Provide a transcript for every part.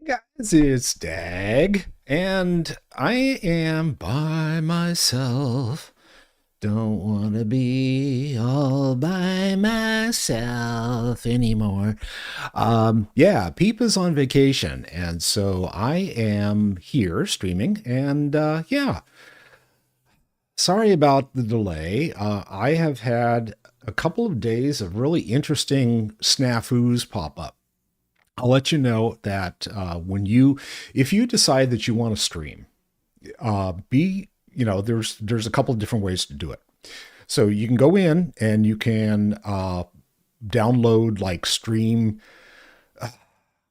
Guys, it's Dag, and I am by myself. Don't want to be all by myself anymore. Yeah, Peep is on vacation, and so I am here streaming, and yeah, sorry about the delay. I have had a couple of days of really interesting snafus pop up. I'll let you know that if you decide that you want to stream, there's a couple of different ways to do it. So you can go in and you can download like stream.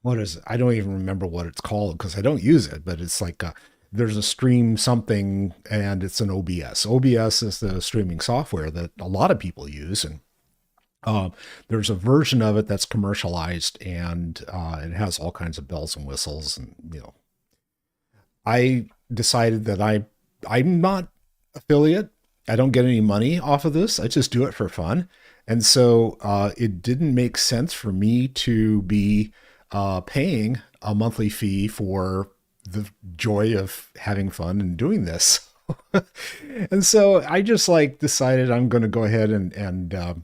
What is it? I don't even remember what it's called because I don't use it, but it's like there's a stream something and it's an OBS. OBS is the streaming software that a lot of people use, and there's a version of it that's commercialized, and it has all kinds of bells and whistles. And I decided that I'm not affiliate. I don't get any money off of this. I just do it for fun, and so it didn't make sense for me to be paying a monthly fee for the joy of having fun and doing this. And so I just decided I'm going to go ahead and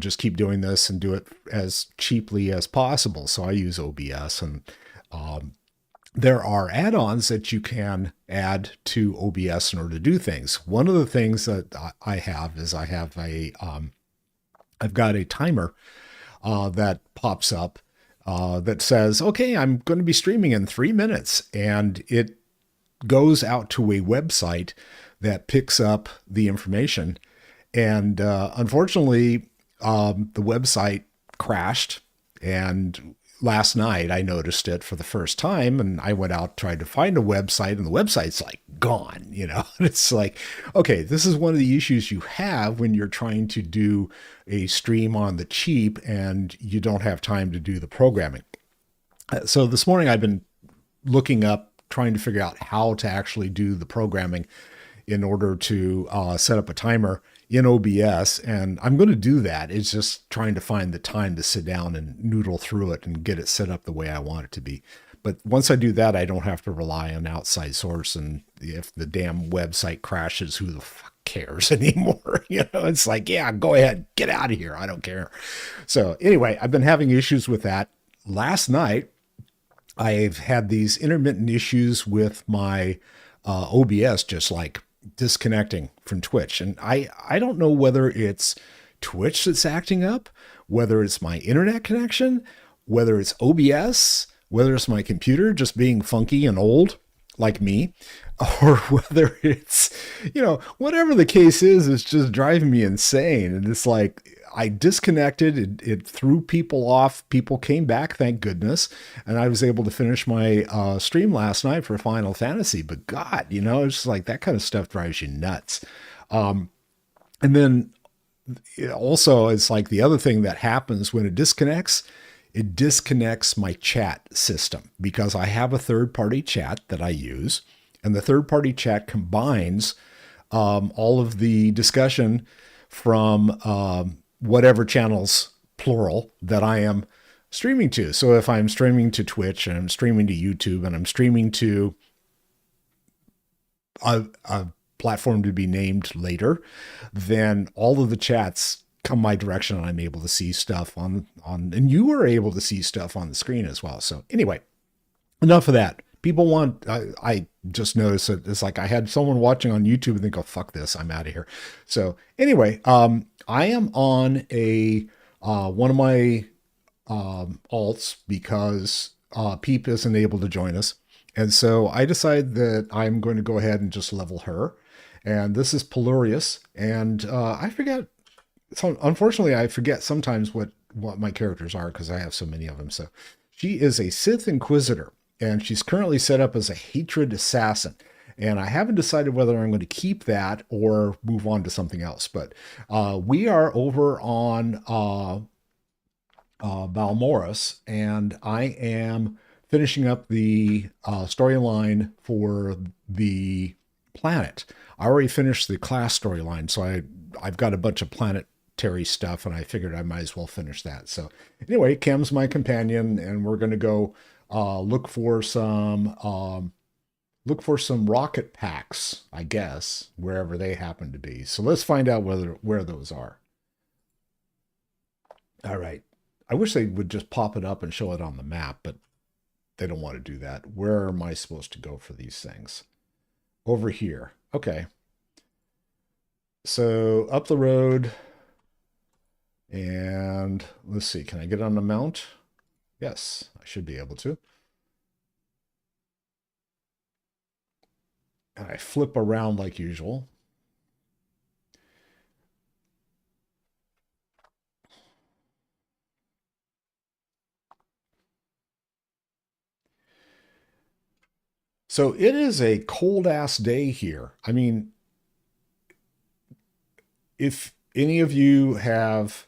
just keep doing this and do it as cheaply as possible. So I use OBS, and there are add-ons that you can add to OBS in order to do things. One of the things that I have is I've got a timer that pops up that says, okay, I'm going to be streaming in 3 minutes. And it goes out to a website that picks up the information. And unfortunately, the website crashed, and last night I noticed it for the first time, and I went out, tried to find a website, and the website's gone, and it's okay, this is one of the issues you have when you're trying to do a stream on the cheap and you don't have time to do the programming. So this morning I've been looking up, trying to figure out how to actually do the programming in order to set up a timer in OBS, and I'm going to do that. It's just trying to find the time to sit down and noodle through it and get it set up the way I want it to be. But once I do that, I don't have to rely on outside source, and if the damn website crashes, who the fuck cares anymore? It's yeah, go ahead, get out of here, I don't care. So anyway, I've been having issues with that. Last night, I've had these intermittent issues with my OBS, just disconnecting from Twitch. And I don't know whether it's Twitch that's acting up, whether it's my internet connection, whether it's OBS, whether it's my computer just being funky and old like me, or whether it's, whatever the case is, it's just driving me insane. And it's I disconnected, it threw people off. People came back, thank goodness. And I was able to finish my stream last night for Final Fantasy. But God, it's just that kind of stuff drives you nuts. And then also it's the other thing that happens when it disconnects my chat system, because I have a third-party chat that I use. And the third-party chat combines all of the discussion from whatever channels, plural, that I am streaming to. So if I'm streaming to Twitch, and I'm streaming to YouTube, and I'm streaming to a platform to be named later, then all of the chats come my direction and I'm able to see stuff and you were able to see stuff on the screen as well. So anyway, enough of that. People want, I just noticed that it's like I had someone watching on YouTube and think, oh, fuck this, I'm out of here. So anyway, I am on one of my alts because Peep isn't able to join us. And so I decided that I'm going to go ahead and just level her. And this is Pelurious. And I forget, so unfortunately, I forget sometimes what my characters are because I have so many of them. So she is a Sith Inquisitor, and she's currently set up as a Hatred Assassin. And I haven't decided whether I'm going to keep that or move on to something else. But we are over on Balmoris, and I am finishing up the storyline for the planet. I already finished the class storyline, so I've got a bunch of planetary stuff, and I figured I might as well finish that. So anyway, Cam's my companion, and we're going to go look for some rocket packs, I guess, wherever they happen to be. So let's find out where those are. All right. I wish they would just pop it up and show it on the map, but they don't want to do that. Where am I supposed to go for these things? Over here. Okay. So up the road. And let's see. Can I get on the mount? Yes, I should be able to. And I flip around like usual. So it is a cold ass day here. I mean, if any of you have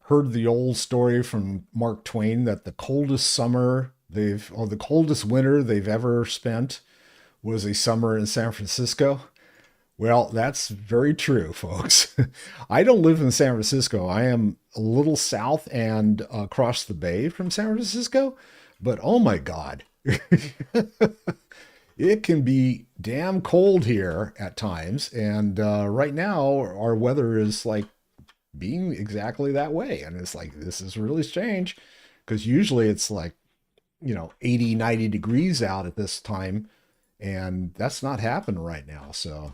heard the old story from Mark Twain that the coldest the coldest winter they've ever spent was a summer in San Francisco. Well, that's very true, folks. I don't live in San Francisco. I am a little south and across the bay from San Francisco, but oh my God. It can be damn cold here at times. And right now, our weather is like being exactly that way. And it's like, this is really strange because usually it's like, 80, 90 degrees out at this time. And that's not happening right now. So,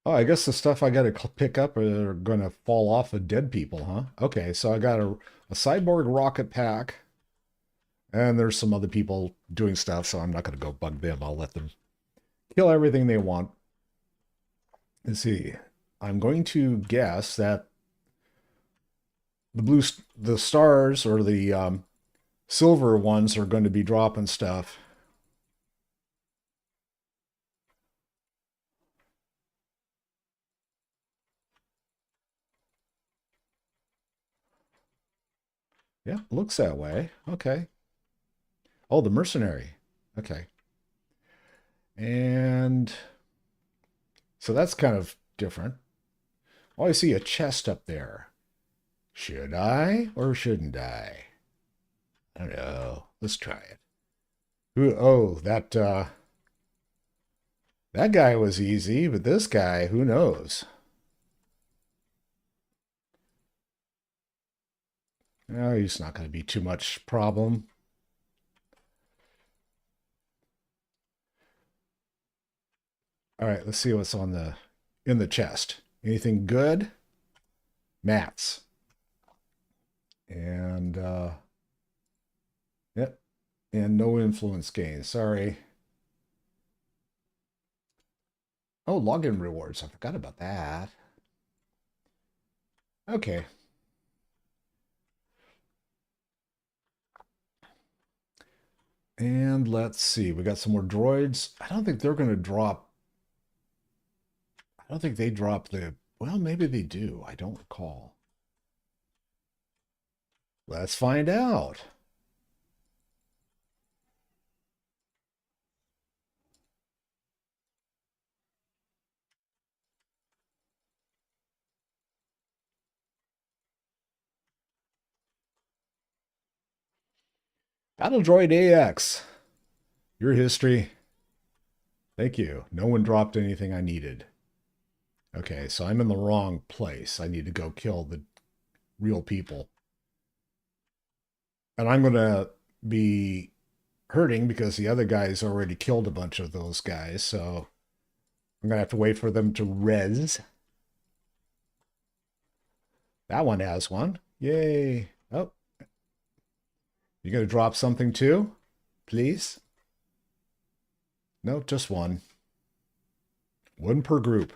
oh, I guess the stuff I got to pick up are going to fall off of dead people, huh? Okay, so I got a cyborg rocket pack. And there's some other people doing stuff, so I'm not going to go bug them. I'll let them kill everything they want. Let's see. I'm going to guess that the stars or the silver ones are going to be dropping stuff. Yeah, looks that way. Okay. Oh, the mercenary. Okay. And so that's kind of different. Oh, I see a chest up there. Should I or shouldn't I? I don't know. Let's try it. Oh, that guy was easy, but this guy, who knows? Oh, he's not going to be too much problem. All right, let's see what's in the chest. Anything good? Mats. And yep, and no influence gain. Sorry. Oh, login rewards. I forgot about that. Okay. And let's see. We got some more droids. I don't think they're going to drop. I don't think they drop well, maybe they do. I don't recall. Let's find out. Battle Droid AX. Your history. Thank you. No one dropped anything I needed. Okay, so I'm in the wrong place. I need to go kill the real people. And I'm going to be hurting because the other guys already killed a bunch of those guys. So I'm going to have to wait for them to res. That one has one. Yay. Oh. You going to drop something too? Please? No, just one. One per group.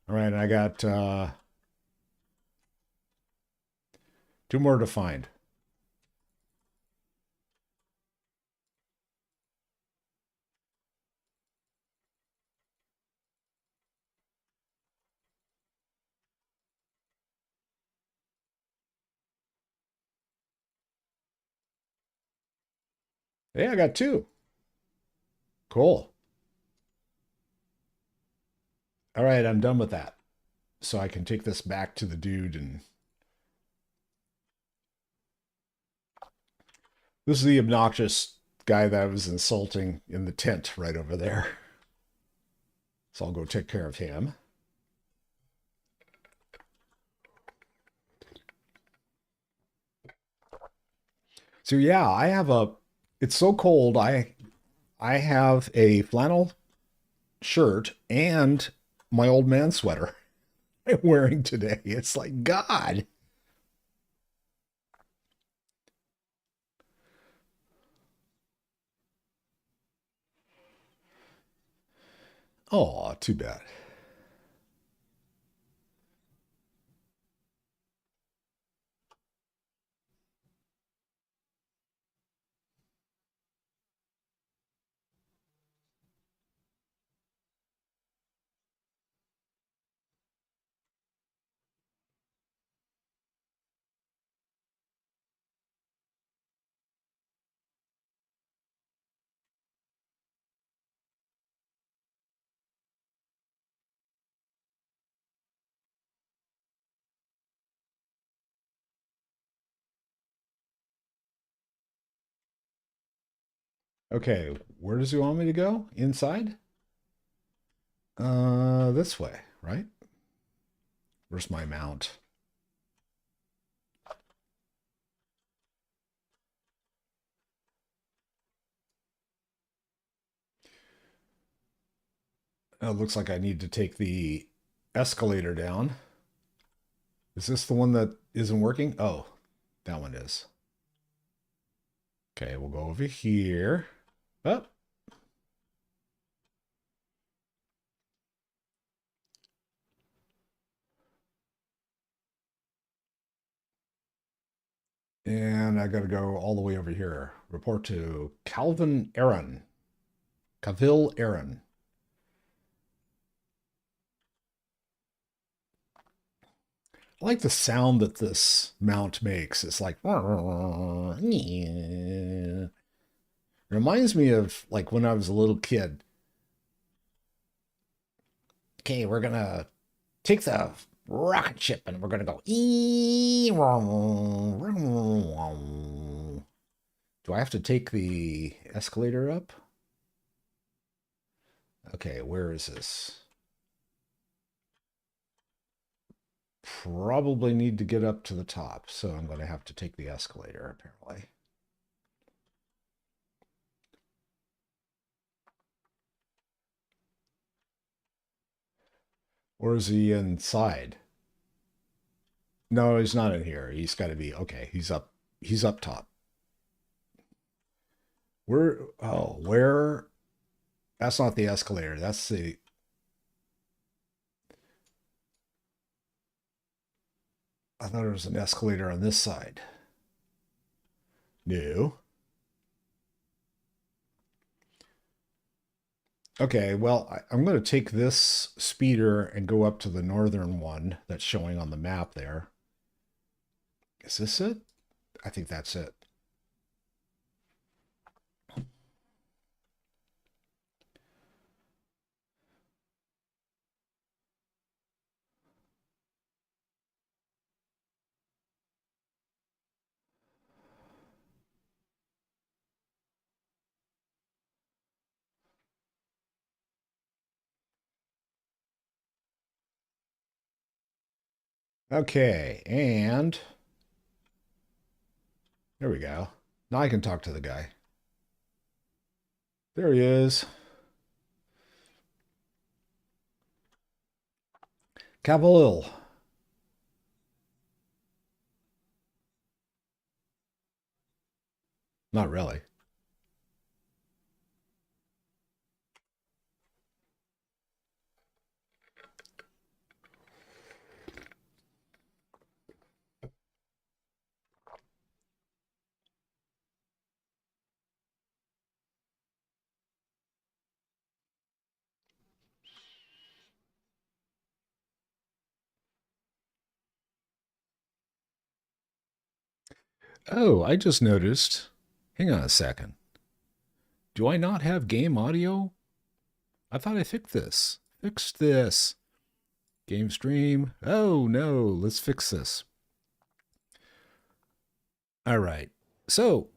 All right, I got 2 more to find. Hey, I got 2. Cool. All right, I'm done with that. So I can take this back to the dude and... This is the obnoxious guy that I was insulting in the tent right over there. So I'll go take care of him. So yeah, I have a... It's so cold, I have a flannel shirt and my old man sweater I'm wearing today. It's like, God. Oh, too bad. Okay, where does he want me to go? Inside? This way, right? Where's my mount? Oh, it looks like I need to take the escalator down. Is this the one that isn't working? Oh, that one is. Okay, we'll go over here. Up. And I got to go all the way over here. Report to Calvin Aaron. Cavil Aaron. I like the sound that this mount makes. It's like... It reminds me of like when I was a little kid. Okay, we're going to take the rocket ship and we're going to go... Do I have to take the escalator up? Okay, where is this? Probably need to get up to the top, so I'm going to have to take the escalator, apparently. Or is he inside? No, he's not in here. He's got to be... Okay, he's up. He's up top. Where... Oh, where... That's not the escalator. That's the... I thought there was an escalator on this side. No. Okay, well, I'm going to take this speeder and go up to the northern one that's showing on the map there. Is this it? I think that's it. Okay, and there we go. Now I can talk to the guy. There he is. Cavalil. Not really. Oh, I just noticed. Hang on a second. Do I not have game audio? I thought I fixed this. Fixed this. Game stream. Oh no, let's fix this. All right. So,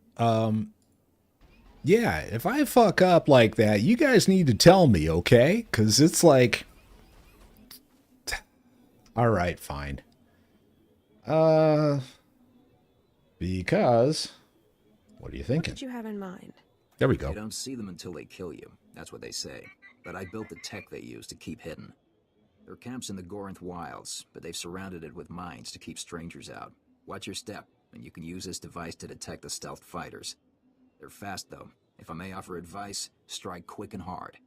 yeah, if I fuck up like that, you guys need to tell me, okay? Because it's like, all right, fine. Because, what are you thinking? What did you have in mind? There we go. You don't see them until they kill you. That's what they say. But I built the tech they use to keep hidden. There are camps in the Gorinth wilds, but they've surrounded it with mines to keep strangers out. Watch your step, and you can use this device to detect the stealth fighters. They're fast, though. If I may offer advice, strike quick and hard.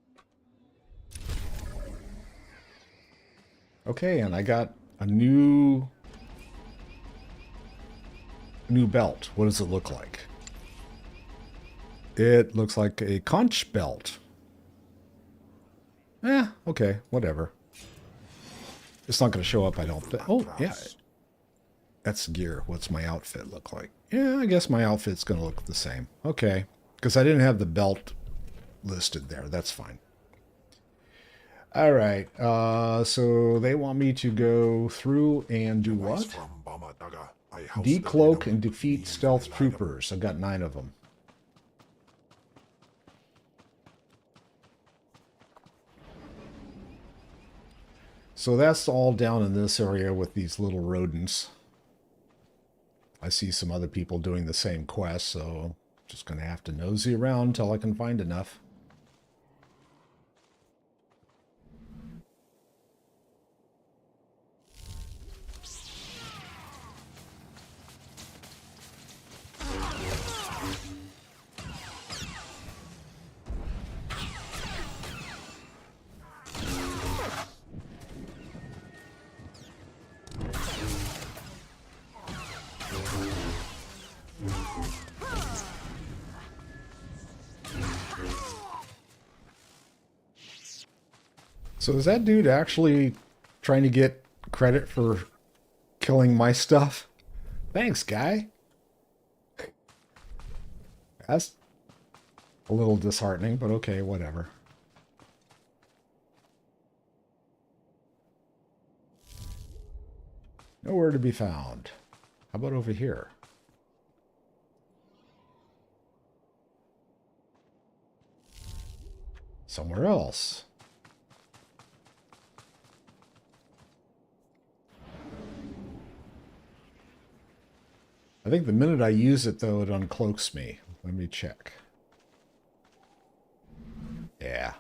Okay, and I got a new belt. What does it look like? It looks like a conch belt. Okay, whatever. It's not going to show up, I don't think. Oh, yeah. That's gear. What's my outfit look like? Yeah, I guess my outfit's going to look the same. Okay. Because I didn't have the belt listed there. That's fine. All right. So they want me to go through and do what? Decloak and defeat stealth troopers. I've got 9 of them. So that's all down in this area with these little rodents. I see some other people doing the same quest, so just going to have to nosy around until I can find enough. So is that dude actually trying to get credit for killing my stuff? Thanks, guy. That's a little disheartening, but okay, whatever. Nowhere to be found. How about over here? Somewhere else. I think the minute I use it, though, it uncloaks me. Let me check. Yeah.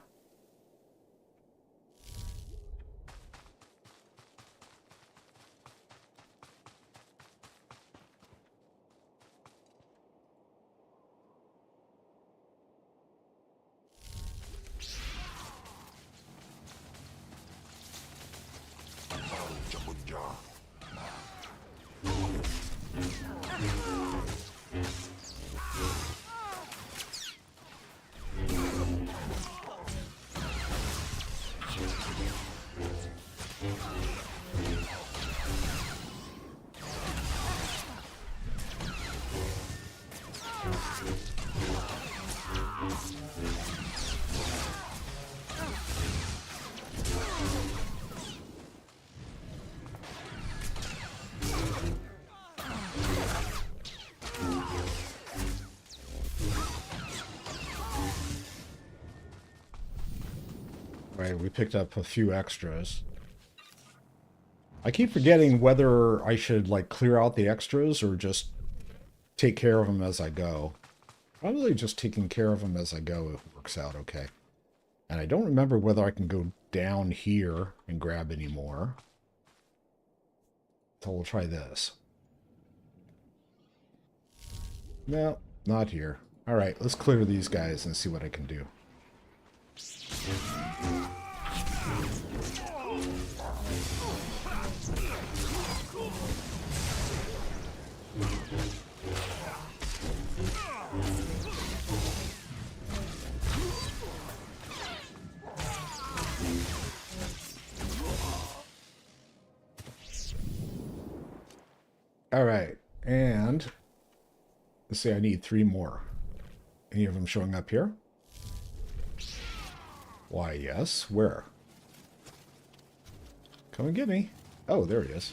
Right, we picked up a few extras. I keep forgetting whether I should like clear out the extras or just take care of them as I go. Probably just taking care of them as I go works out okay. And I don't remember whether I can go down here and grab any more. So we'll try this. No, not here. All right, let's clear these guys and see what I can do. All right, and let's say I need 3 more. Any of them showing up here? Why, yes. Where? Come and get me. Oh, there he is.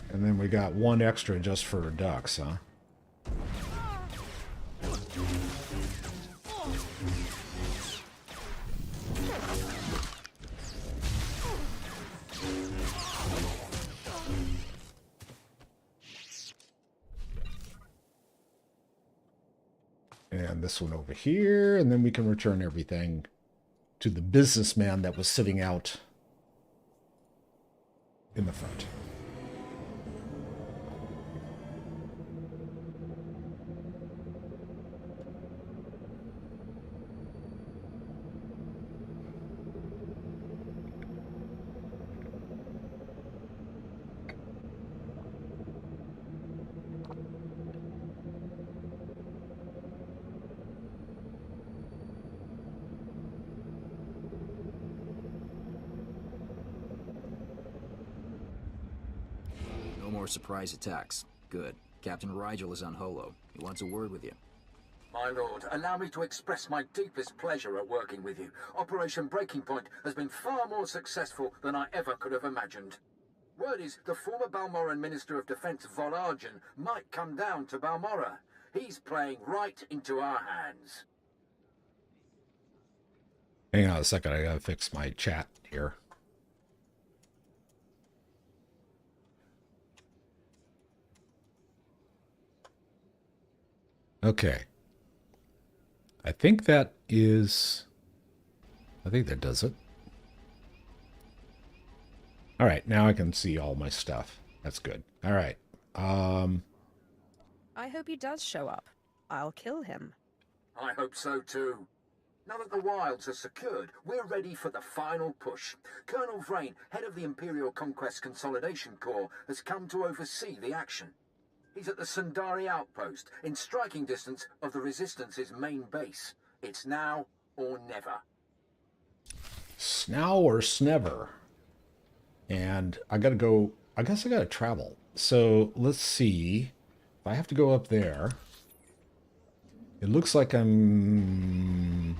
And then we got 1 extra just for ducks, huh? And this one over here, and then we can return everything to the businessman that was sitting out in the front. No more surprise attacks. Good. Captain Rigel is on Holo. He wants a word with you. My lord, allow me to express my deepest pleasure at working with you. Operation Breaking Point has been far more successful than I ever could have imagined. Word is the former Balmoran Minister of Defense Volargen might come down to Balmora. He's playing right into our hands. Hang on a second, I gotta fix my chat here. Okay. I think that does it. All right, now I can see all my stuff. That's good. All right. I hope he does show up. I'll kill him. I hope so too. Now that the wilds are secured, we're ready for the final push. Colonel Vrain, head of the Imperial Conquest Consolidation Corps, has come to oversee the action. He's at the Sundari outpost, in striking distance of the Resistance's main base. It's now or never. Snow or snever. And I gotta go, I guess I gotta travel. So let's see. If I have to go up there, it looks like I'm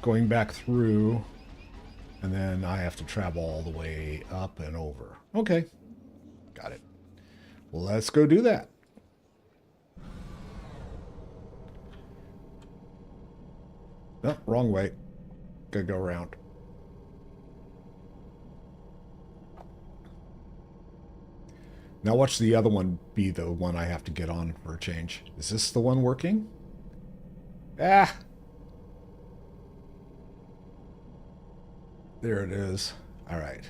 going back through, and then I have to travel all the way up and over. Okay, got it. Well, let's go do that. No, wrong way. Gotta go around. Now watch the other one be the one I have to get on for a change. Is this the one working? Ah! There it is. All right.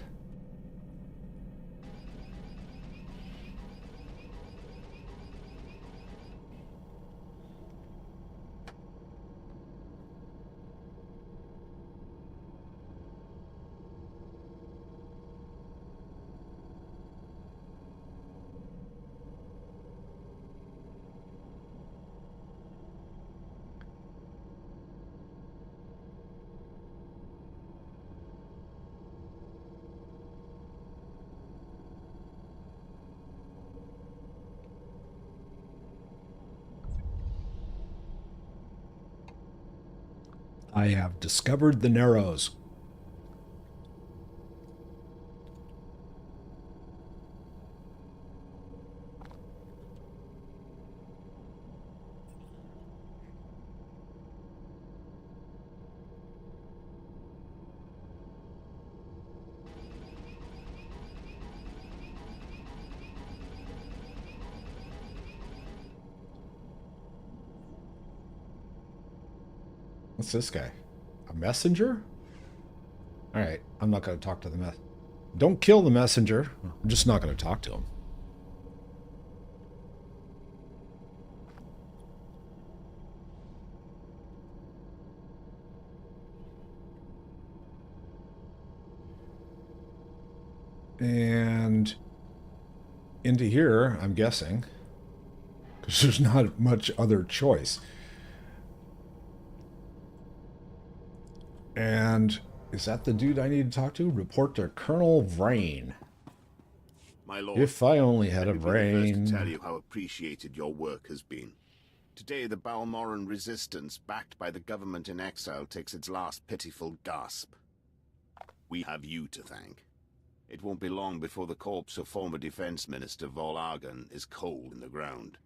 I have discovered the Narrows. What's this guy? A messenger? Alright, I'm not going to talk to the Don't kill the messenger. I'm just not going to talk to him. And into here, I'm guessing, because there's not much other choice. And is that the dude I need to talk to? Report to Colonel Vrain. My lord, If I only had a let me be the first brain. to tell you how appreciated your work has been. Today, the Balmoran resistance, backed by the government in exile, takes its last pitiful gasp. We have you to thank. It won't be long before the corpse of former Defense Minister Vol Argon is cold in the ground.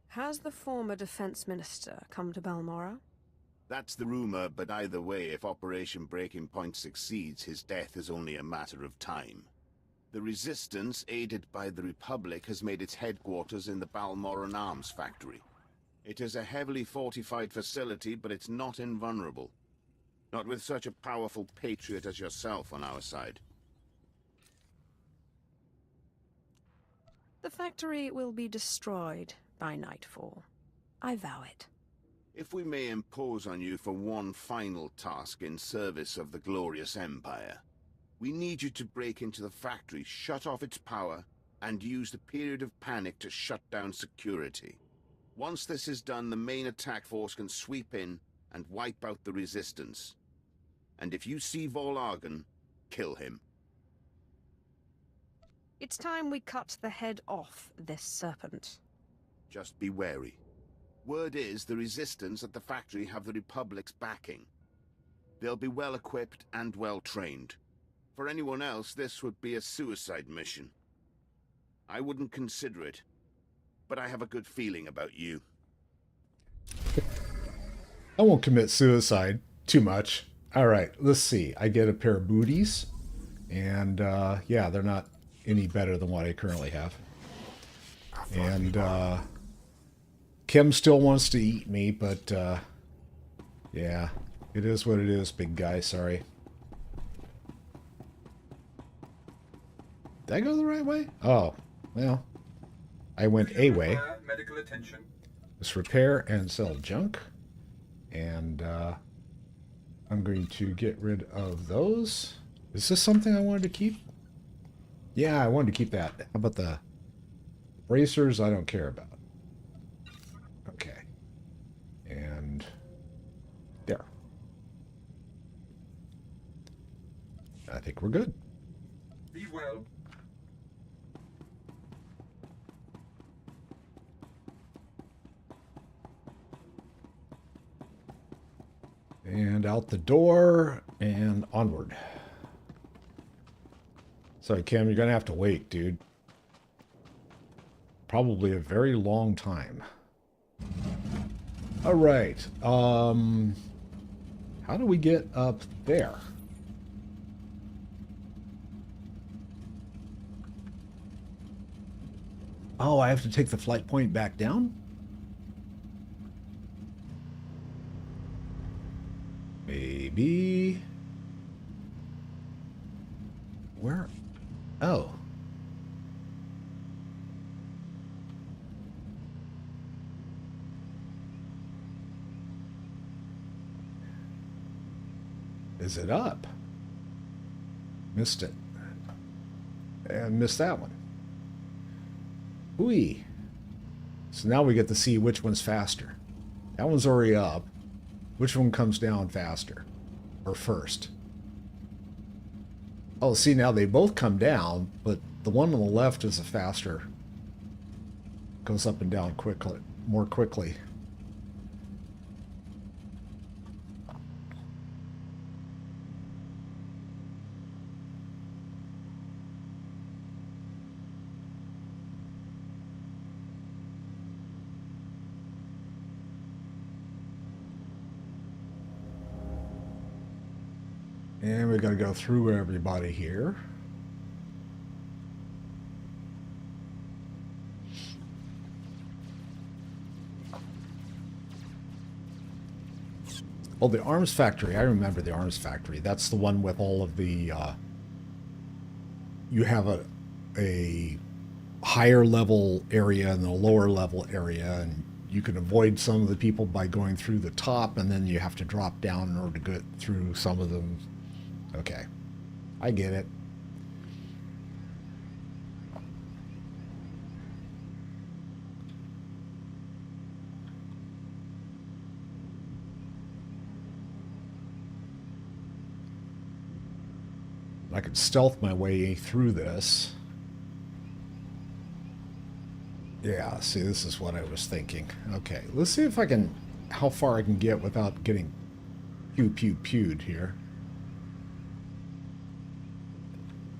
Has the former defense minister come to Balmora? That's the rumor, but either way, if Operation Breaking Point succeeds, his death is only a matter of time. The Resistance, aided by the Republic, has made its headquarters in the Balmoran Arms Factory. It is a heavily fortified facility, but it's not invulnerable. Not with such a powerful patriot as yourself on our side. The factory will be destroyed by nightfall. I vow it. If we may impose on you for one final task in service of the glorious Empire, we need you to break into the factory, shut off its power, and use the period of panic to shut down security. Once this is done, the main attack force can sweep in and wipe out the Resistance. And if you see Vol Argon, kill him. It's time we cut the head off this serpent. Just be wary. Word is the Resistance at the factory have the Republic's backing. They'll be well equipped and well trained. For anyone else, this would be a suicide mission. I wouldn't consider it, but I have a good feeling about you. I won't commit suicide too much. All right, let's see. I get a pair of booties, and yeah, they're not any better than what I currently have. And Kim still wants to eat me, but yeah, it is what it is, big guy. Sorry. Did I go the right way? Oh, well, I went a way. Medical attention. Let's repair and sell junk. And I'm going to get rid of those. Is this something I wanted to keep? Yeah, I wanted to keep that. How about the bracers? I don't care about. Okay. And there. I think we're good. Be well. And out the door and onward. Sorry, Kim, you're going to have to wait, dude. Probably a very long time. All right. How do we get up there? Oh, I have to take the flight point back down? Maybe. Where? Oh. Is it up? Missed it. And missed that one. Ooh. So now we get to see which one's faster. That one's already up. Which one comes down faster? Or first? Oh, see, now they both come down, but the one on the left is a faster. Goes up and down quickly, more quickly. And we got to go through everybody here. Oh, the arms factory. I remember the arms factory. That's the one with all of the... you have a higher level area and a lower level area, and you can avoid some of the people by going through the top, and then you have to drop down in order to get through some of them. Okay. I get it. I could stealth my way through this. Yeah, see, this is what I was thinking. Okay, let's see if I can, how far I can get without getting pewed here.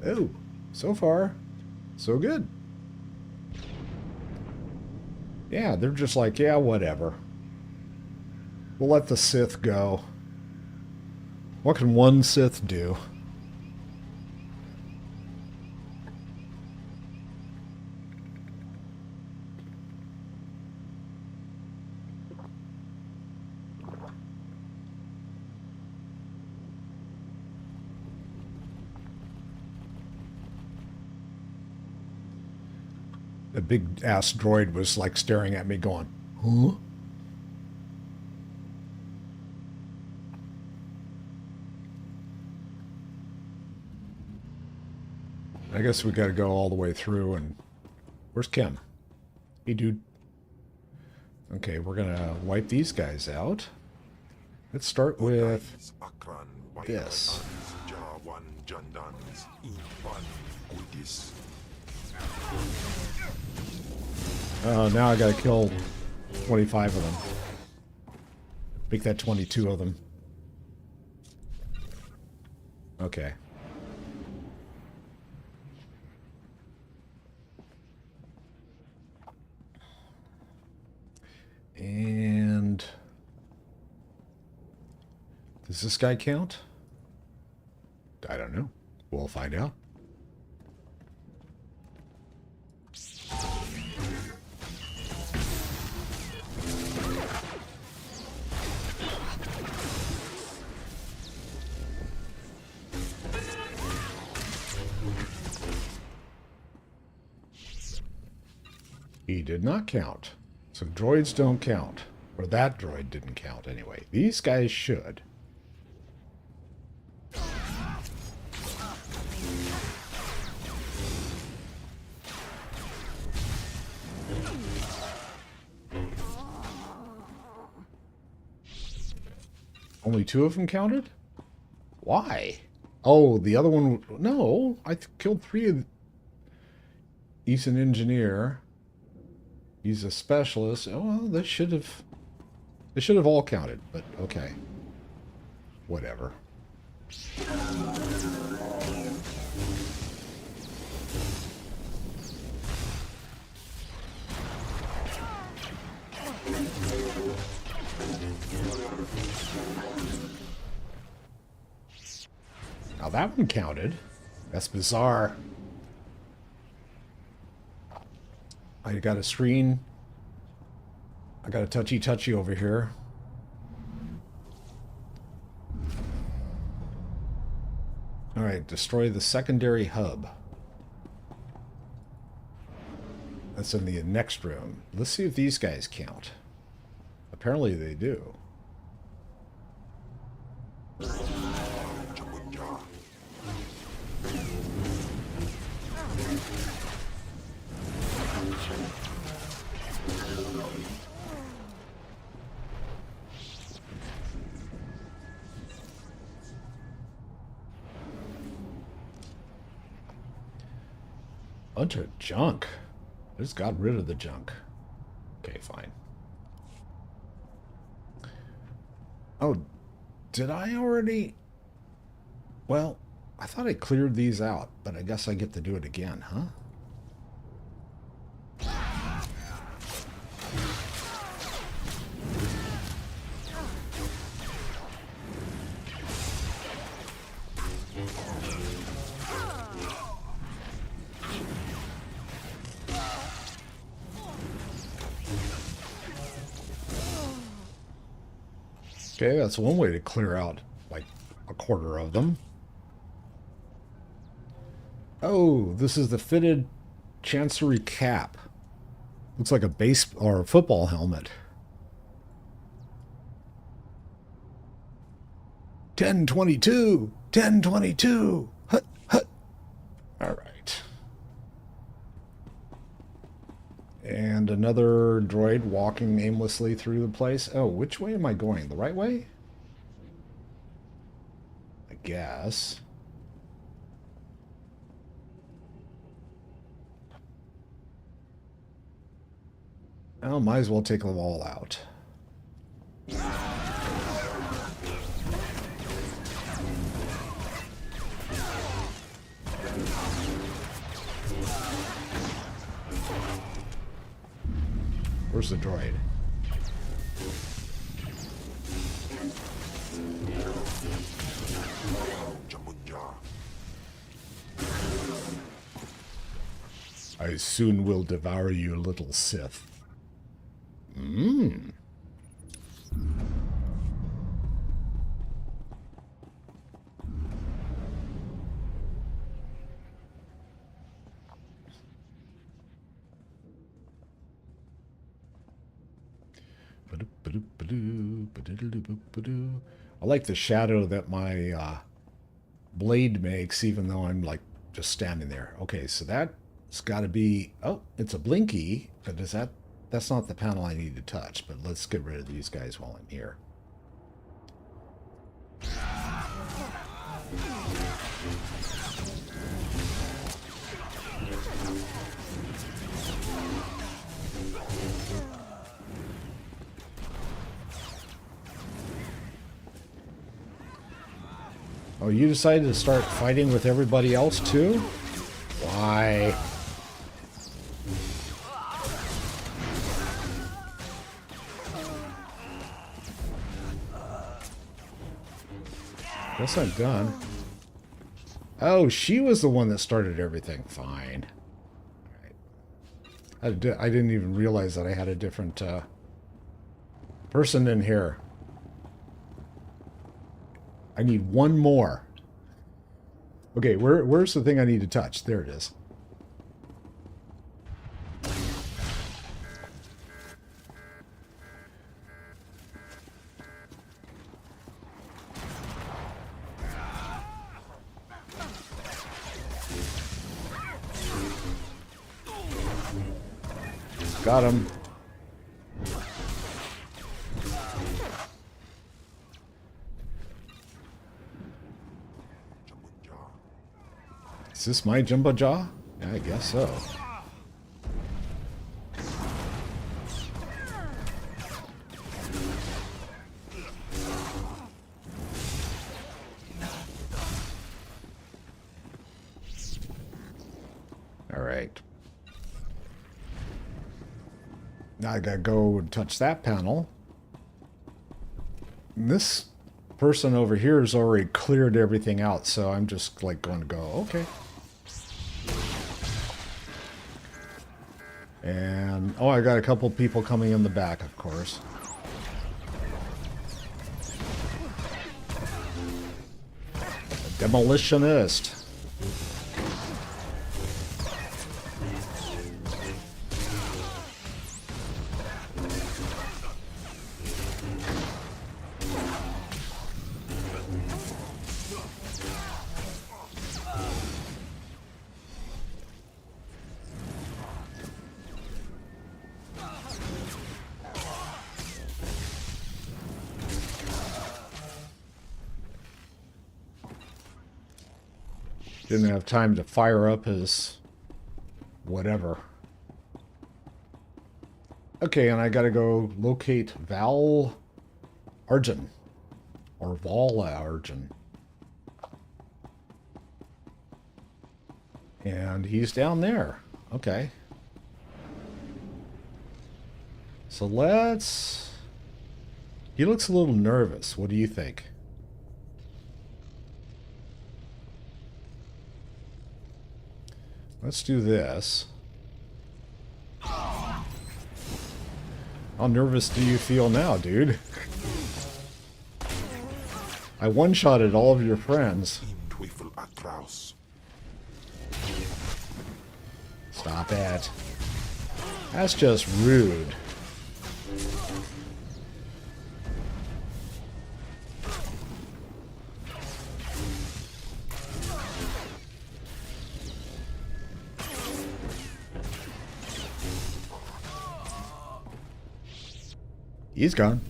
Oh, so far, so good. Yeah, they're just like, yeah, whatever. We'll let the Sith go. What can one Sith do? The big ass droid was like staring at me going, huh? I guess we got to go all the way through. And where's Kim? Hey, dude. Okay, we're going to wipe these guys out. Let's start with this. Oh, now I gotta kill 25 of them. Make that 22 of them. Okay. And... does this guy count? I don't know. We'll find out. He did not count. So droids don't count. Or that droid didn't count anyway. These guys should. Only 2 of them counted? Why? Oh, the other one... no, I killed 3 of... He's an engineer. He's a specialist. Oh, well, they should have all counted, but okay. Whatever. Now that one counted. That's bizarre. I got a screen. I got a touchy over here. Alright, destroy the secondary hub. That's in the next room. Let's see if these guys count. Apparently they do. Bunch of junk. I just got rid of the junk. Okay, fine. Oh, did I already? Well, I thought I cleared these out, but I guess I get to do it again, huh? Okay, that's one way to clear out like a quarter of them. Oh, this is the fitted chancery cap. Looks like a base or a football helmet. 1022, 1022. Hut, hut. All right. And another droid walking aimlessly through the place. Oh, which way am I going? The right way? I guess. Well, might as well take them all out. Where's the droid? I soon will devour you, little Sith. Mmm. I like the shadow that my blade makes, even though I'm like just standing there. Okay, so that's got to be... Oh, it's a blinky, but is that... That's not the panel I need to touch, but let's get rid of these guys while I'm here. Oh, you decided to start fighting with everybody else too? Why? Guess I'm done. Oh, she was the one that started everything. Fine. All right. I didn't even realize that I had a different person in here. I need one more. Okay, where's the thing I need to touch? There it is. Got him. Is this my Jumbo Jaw? Yeah, I guess so. All right. Now I gotta go and touch that panel. And this person over here has already cleared everything out, so I'm just like going to go, okay. And, oh, I got a couple people coming in the back, of course. A demolitionist. Didn't have time to fire up his whatever. Okay, and I gotta go locate Val Arjun. Or Vala Arjun. And he's down there. Okay. So let's... He looks a little nervous. What do you think? Let's do this. How nervous do you feel now, dude? I one-shotted all of your friends. Im Teufel atraus. Stop it. That's just rude. He's gone.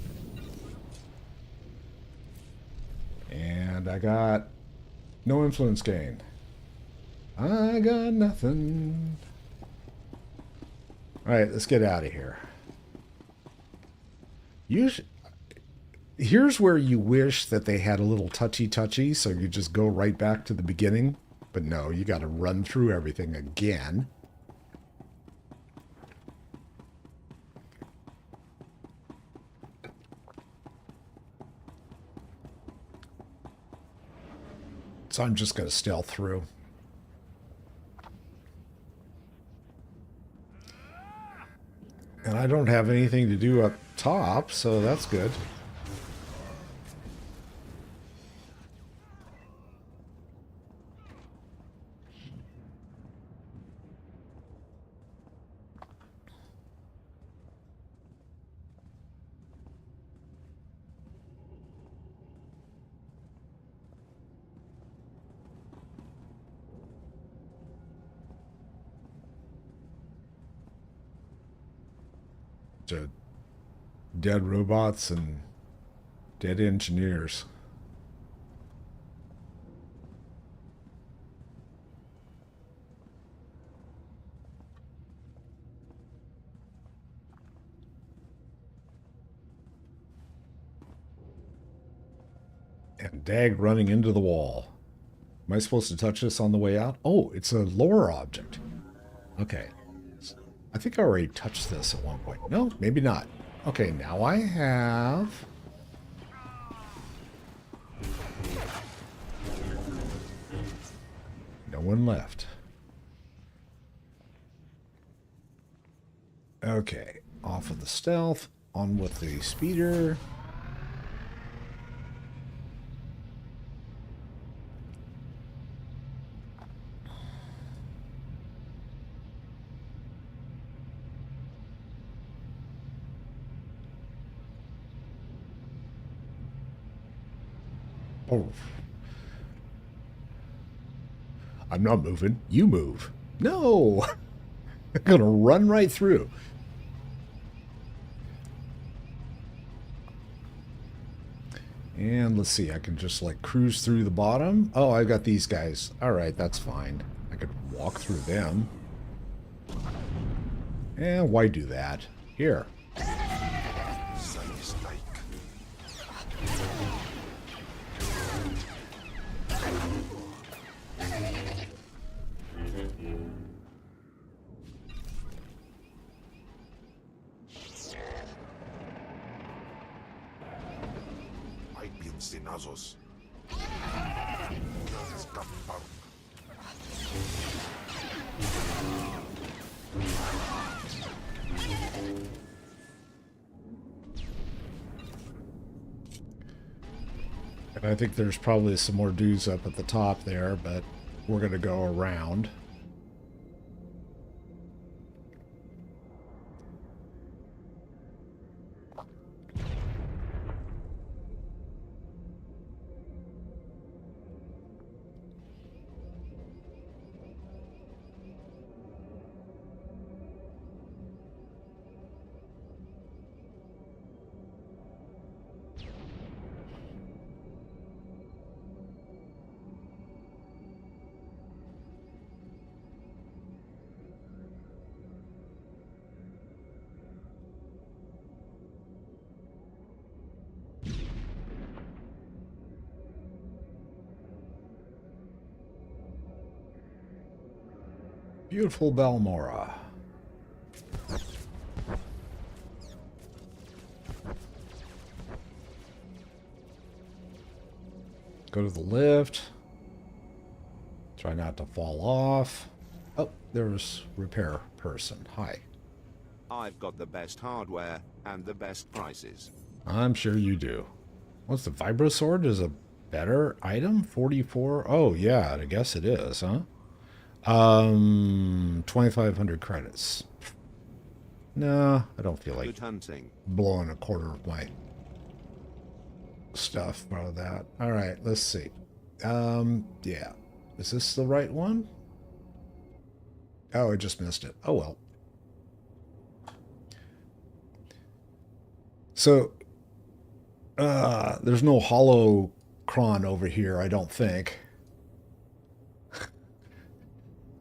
And I got no influence gain. I got nothing. Alright, let's get out of here. Here's where you wish that they had a little touchy-touchy, so you just go right back to the beginning. But no, you got to run through everything again. So I'm just going to stealth through. And I don't have anything to do up top, so that's good. To dead robots and dead engineers. And Dag running into the wall. Am I supposed to touch this on the way out? Oh, it's a lower object. Okay. I think I already touched this at one point. No, maybe not. Okay, now I have... No one left. Okay, off with the stealth, on with the speeder. Oh. I'm not moving. You move. No! I'm going to run right through. And let's see. I can just like cruise through the bottom. Oh, I've got these guys. All right, that's fine. I could walk through them. And why do that? Here. Sinazos. And I think there's probably some more dudes up at the top there, but we're going to go around. Beautiful Balmora. Go to the lift. Try not to fall off. Oh, there's repair person. Hi. I've got the best hardware and the best prices. I'm sure you do. What's the vibro sword? Is a Better item 44. Oh yeah, I guess it is, huh? 2,500 credits. No, I don't feel like Good hunting. blowing a quarter of my stuff out of that. All right, let's see. Yeah. Is this the right one? Oh, I just missed it. Oh well. So, there's no holocron over here, I don't think.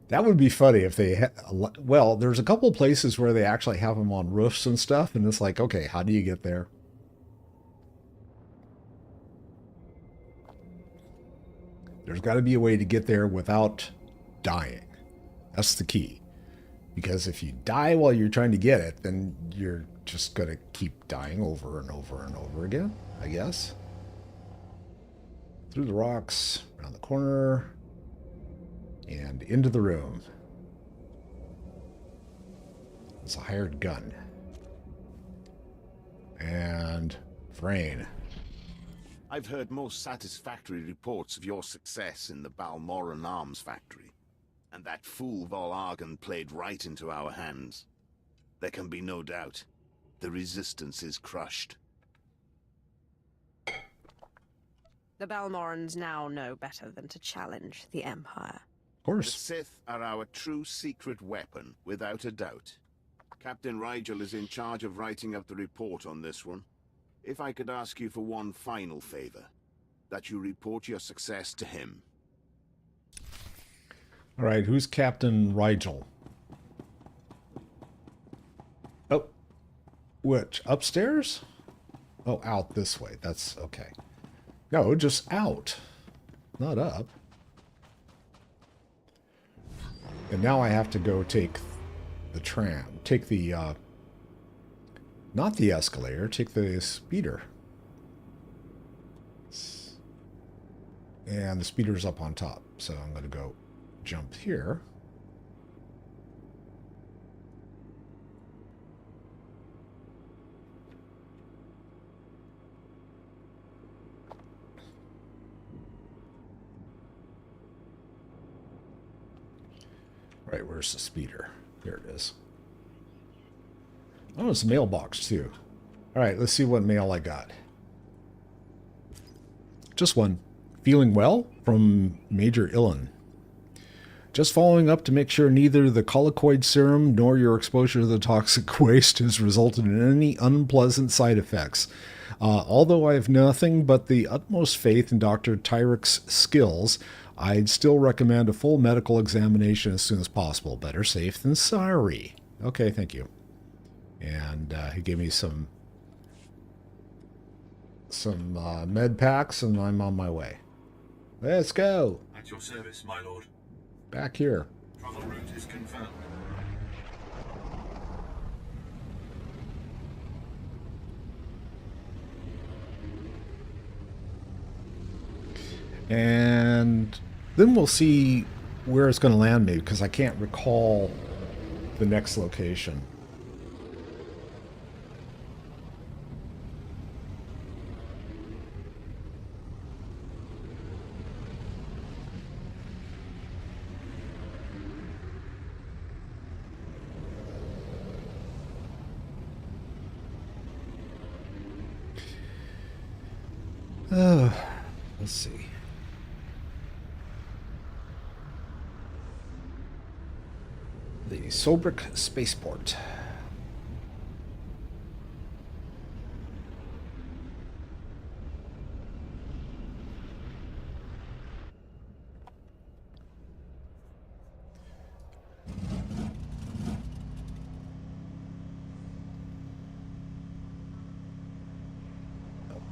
That would be funny if they well, there's a couple of places where they actually have them on roofs and stuff, and it's like, okay, how do you get there? There's got to be a way to get there without dying. That's the key. Because if you die while you're trying to get it, then you're just going to keep dying over and over and over again, I guess. Through the rocks, around the corner, and into the room. It's a hired gun. And Vrain. I've heard most satisfactory reports of your success in the Balmoran arms factory. And that fool Vol played right into our hands. There can be no doubt. The resistance is crushed. The Balmorans now know better than to challenge the Empire. Of course. The Sith are our true secret weapon, without a doubt. Captain Rigel is in charge of writing up the report on this one. If I could ask you for one final favor, that you report your success to him. All right, who's Captain Rigel? Oh, which? Upstairs? Oh, out this way. That's okay. No, just out, not up. And now I have to go take the tram. Take the, not the escalator, take the speeder. And the speeder's up on top, so I'm going to go jump here. Right, where's the speeder? There it is. Oh, it's a mailbox too. All right, let's see what mail I got. Just one. Feeling well? From Major Illan. Just following up to make sure neither the colloquoid serum nor your exposure to the toxic waste has resulted in any unpleasant side effects. Although I have nothing but the utmost faith in Dr. Tyrick's skills, I'd still recommend a full medical examination as soon as possible. Better safe than sorry. Okay, thank you. And he gave me some med packs, and I'm on my way. Let's go. At your service, my lord. Back here. Travel route is confirmed. And then we'll see where it's going to land me, because I can't recall the next location. Let's see. The Sobrik Spaceport.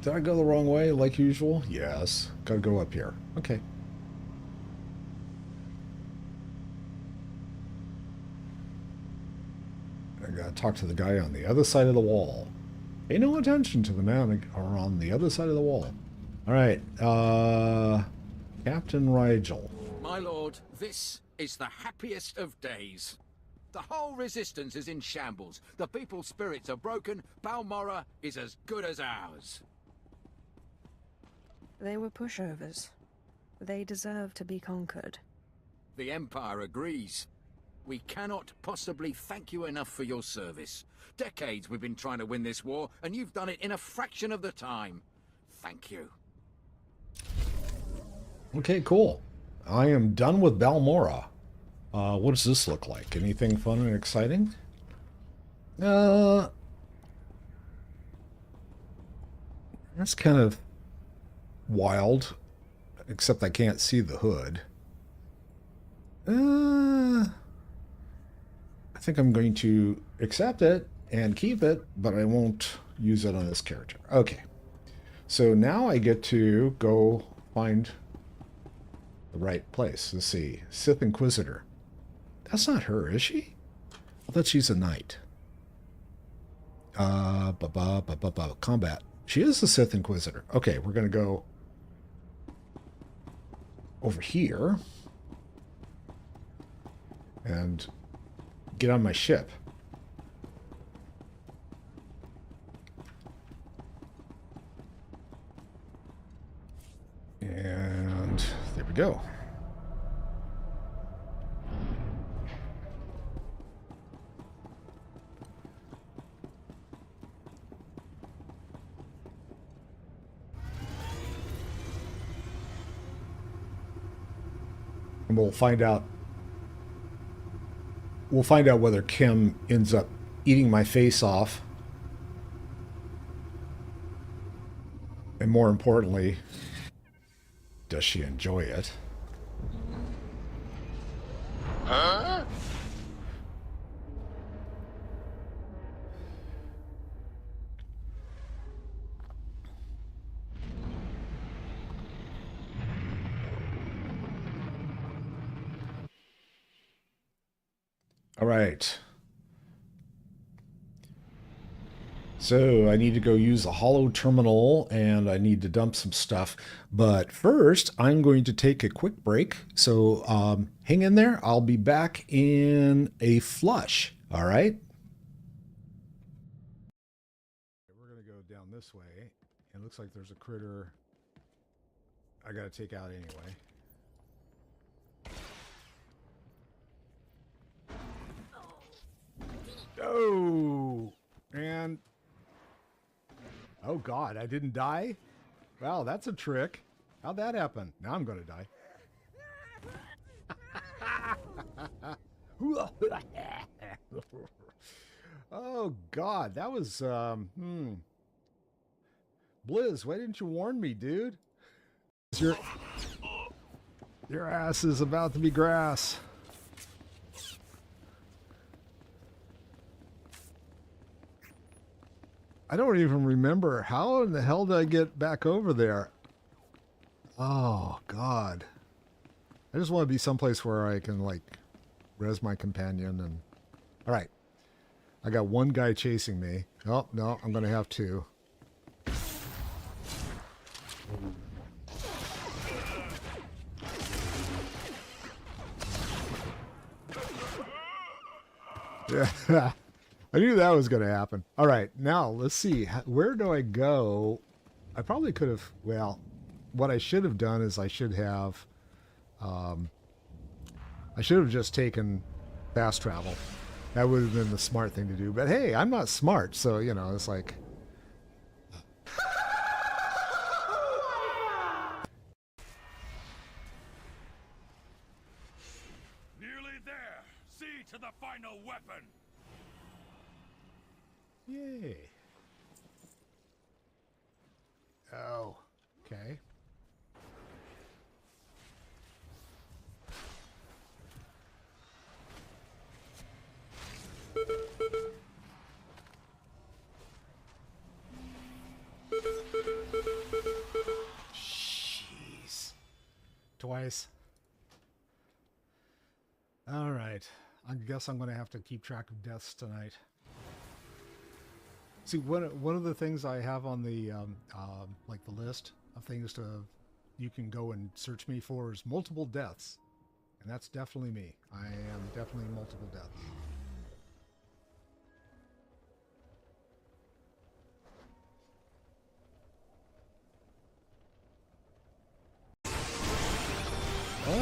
Did I go the wrong way like usual? Yes. Gotta go up here. Okay. I gotta talk to the guy on the other side of the wall. Pay no attention to the man on the other side of the wall. Alright, Captain Rigel. My lord, this is the happiest of days. The whole resistance is in shambles. The people's spirits are broken. Balmora is as good as ours. They were pushovers. They deserve to be conquered. The Empire agrees. We cannot possibly thank you enough for your service. Decades we've been trying to win this war, and you've done it in a fraction of the time. Thank you. Okay, cool. I am done with Balmora. What does this look like? Anything fun and exciting? That's kind of wild, except I can't see the hood. I think I'm going to accept it and keep it, but I won't use it on this character. Okay. So now I get to go find the right place. Let's see. Sith Inquisitor. That's not her, is she? I thought she's a knight. Combat. She is the Sith Inquisitor. Okay, we're going to go over here and get on my ship. And there we go. And we'll find out whether Kim ends up eating my face off. And more importantly, does she enjoy it? Huh? All right. So I need to go use a hollow terminal and I need to dump some stuff. But first, I'm going to take a quick break. So hang in there. I'll be back in a flush. All right. We're going to go down this way. It looks like there's a critter I got to take out anyway. Oh, and oh God, I didn't die? Wow, that's a trick. How'd that happen? Now I'm going to die. Oh God, that was, Blizz, why didn't you warn me, dude? Your ass is about to be grass. I don't even remember. How in the hell did I get back over there? Oh, God. I just want to be someplace where I can, like, res my companion and... All right. I got one guy chasing me. Oh, no, I'm going to have two. Yeah. I knew that was going to happen. All right, now let's see. Where do I go? I probably could have, well, what I should have done is I should have just taken fast travel. That would have been the smart thing to do. But hey, I'm not smart, so, you know, it's like... Nearly there. See to the final weapon. Yay. Oh, okay. Jeez. Twice. All right. I guess I'm going to have to keep track of deaths tonight. See, one of the things I have on the like the list of things you can go and search me for is multiple deaths, and that's definitely me. I am definitely multiple deaths.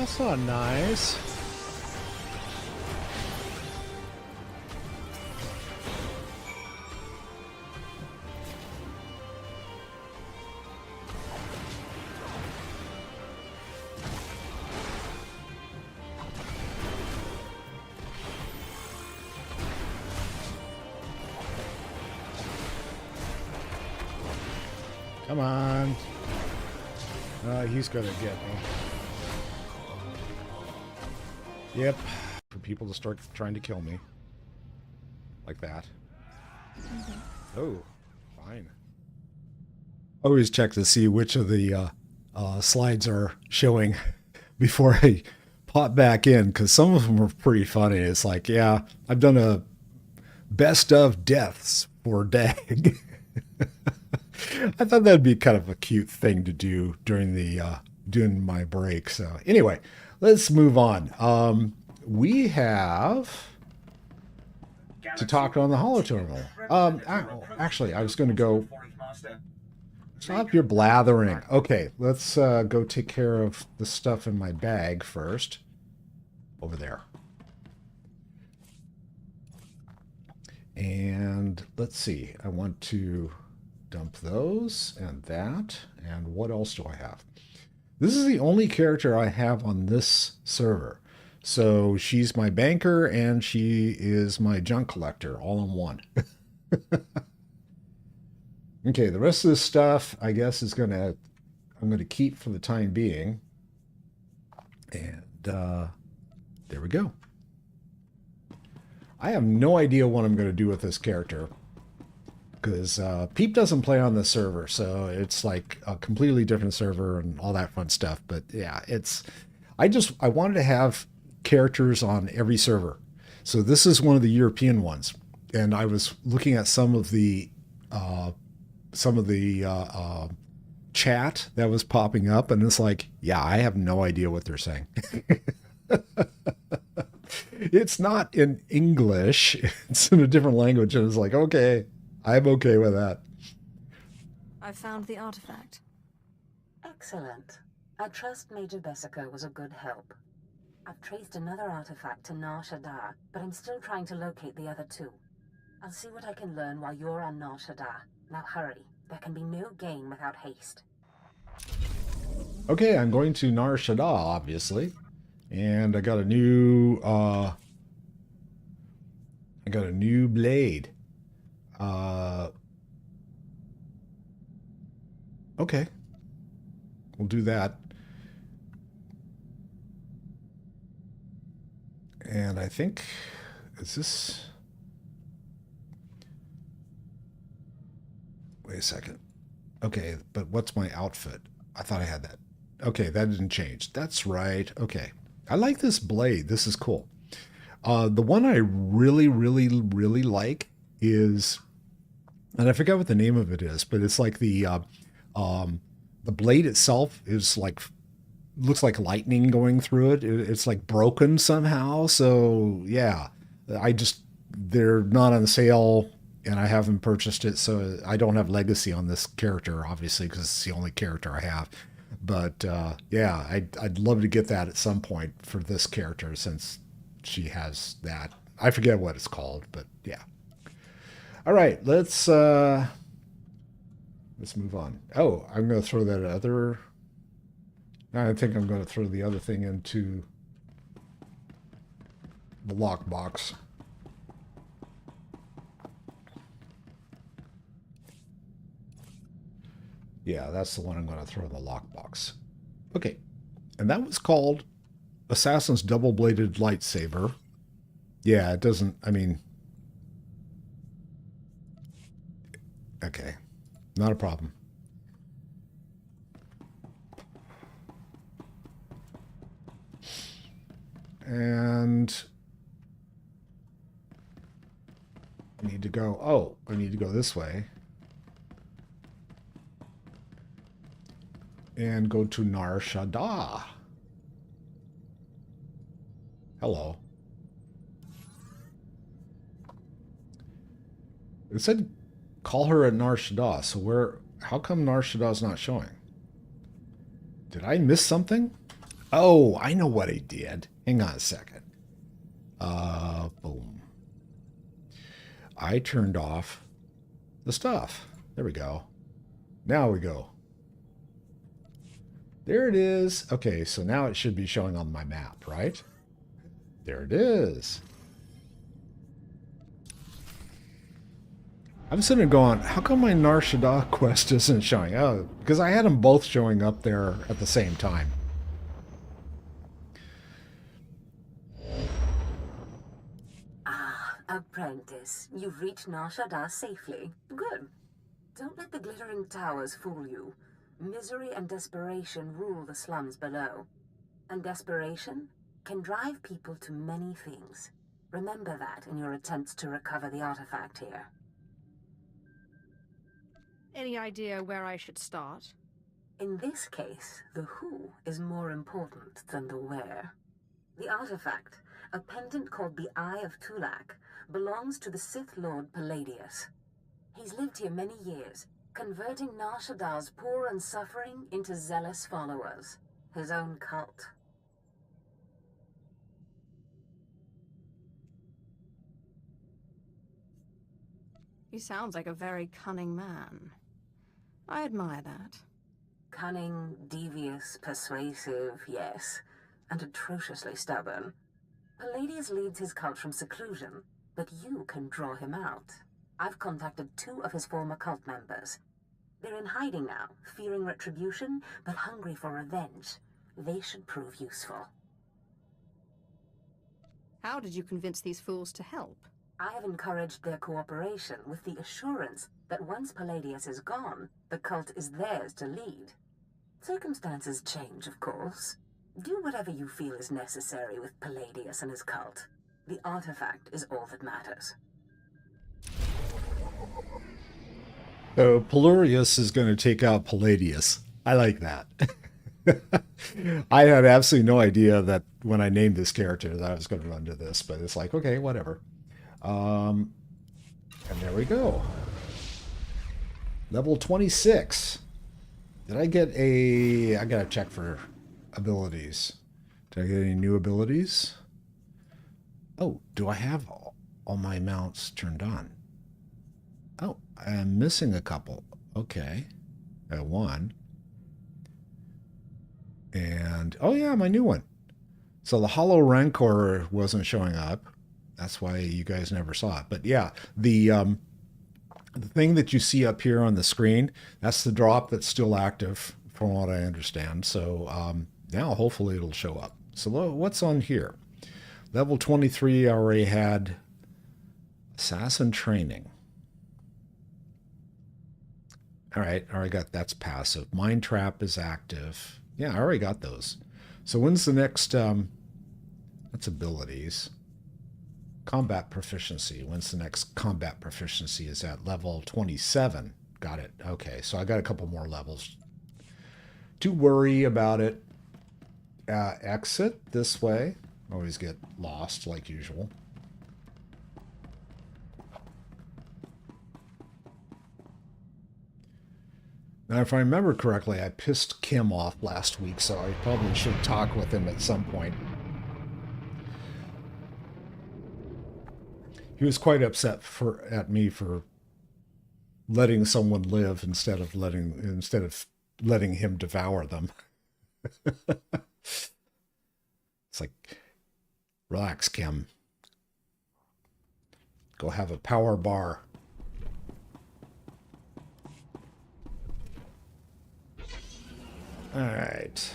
That's not nice. Come on. He's gonna get me. Yep. For people to start trying to kill me. Like that. Oh, fine. Always check to see which of the slides are showing before I pop back in, because some of them are pretty funny. It's like, yeah, I've done a best of deaths for Dag. I thought that'd be kind of a cute thing to do during the during my break. So anyway, let's move on. We have to talk on the holoterminal. Actually, I was going to go. Stop your blathering. Okay, let's go take care of the stuff in my bag first. Over there. And let's see. I want to dump those and that. And what else do I have? This is the only character I have on this server. So she's my banker and she is my junk collector all in one. Okay, the rest of this stuff I guess I'm gonna keep for the time being. And there we go. I have no idea what I'm gonna do with this character, because Peep doesn't play on the server, so it's like a completely different server and all that fun stuff. But yeah, I wanted to have characters on every server. So this is one of the European ones, and I was looking at some of the chat that was popping up, and it's like, yeah, I have no idea what they're saying. It's not in English, it's in a different language, and it's like, okay, I'm okay with that. I found the artifact. Excellent. I trust Major Bessica was a good help. I've traced another artifact to Nar Shaddaa, but I'm still trying to locate the other two. I'll see what I can learn while you're on Nar Shaddaa. Now hurry. There can be no gain without haste. Okay, I'm going to Nar Shaddaa, obviously. And I got a new blade. Okay. We'll do that. And I think, is this... Wait a second. Okay, but what's my outfit? I thought I had that. Okay, that didn't change. That's right. Okay. I like this blade. This is cool. The one I really, really, really like is, and I forgot what the name of it is, but it's like the blade itself is like, looks like lightning going through it. It's like broken somehow. So yeah, they're not on sale and I haven't purchased it. So I don't have legacy on this character, obviously, because it's the only character I have. But yeah, I'd love to get that at some point for this character, since she has that. I forget what it's called, but yeah. All right, let's move on. Oh, I'm going to throw that other... I think I'm going to throw the other thing into the lockbox. Yeah, that's the one I'm going to throw in the lockbox. Okay, and that was called Assassin's Double-Bladed Lightsaber. Yeah, it doesn't, I mean... Okay, not a problem. And... I need to go... Oh, I need to go this way. And go to Nar Shaddaa. Hello. It said call her at Nar Shaddaa. So how come Nar Shaddaa is not showing? Did I miss something? Oh, I know what I did. Hang on a second. Boom. I turned off the stuff. There we go. Now we go. There it is. Okay, so now it should be showing on my map, right? There it is. I'm sitting there going, how come my Nar Shaddaa quest isn't showing? Oh, because I had them both showing up there at the same time. Ah, apprentice, you've reached Nar Shaddaa safely. Good. Don't let the glittering towers fool you. Misery and desperation rule the slums below. And desperation can drive people to many things. Remember that in your attempts to recover the artifact here. Any idea where I should start? In this case, the who is more important than the where. The artifact, a pendant called the Eye of Tulak, belongs to the Sith Lord Palladius. He's lived here many years, converting Nar Shaddaa's poor and suffering into zealous followers. His own cult. He sounds like a very cunning man. I admire that. Cunning, devious, persuasive, yes, and atrociously stubborn. Palladius leads his cult from seclusion, but you can draw him out. I've contacted 2 of his former cult members. They're in hiding now, fearing retribution, but hungry for revenge. They should prove useful. How did you convince these fools to help? I have encouraged their cooperation with the assurance that once Palladius is gone, the cult is theirs to lead. Circumstances change, of course. Do whatever you feel is necessary with Palladius and his cult. The artifact is all that matters. So Pelurius is going to take out Palladius. I like that. I had absolutely no idea that when I named this character that I was going to run to this, but it's like, okay, whatever. And there we go. Level 26. Did I get a... I gotta check for abilities. Did I get any new abilities? Oh, do I have all my mounts turned on? Oh, I'm missing a couple. Okay. I got one. And, oh yeah, my new one. So the Hollow Rancor wasn't showing up. That's why you guys never saw it. But yeah, the thing that you see up here on the screen, that's the drop that's still active from what I understand. So now hopefully it'll show up. So what's on here? Level 23 I already had Assassin Training. All right, I already got that's passive. Mind Trap is active. Yeah, I already got those. So when's the next, that's abilities. Combat Proficiency. When's the next Combat Proficiency is at level 27. Got it. Okay, so I got a couple more levels to worry about it. Exit this way. Always get lost like usual. Now, if I remember correctly, I pissed Kim off last week, so I probably should talk with him at some point. He was quite upset at me for letting someone live instead of letting him devour them. It's like, relax, Kim. Go have a power bar. All right.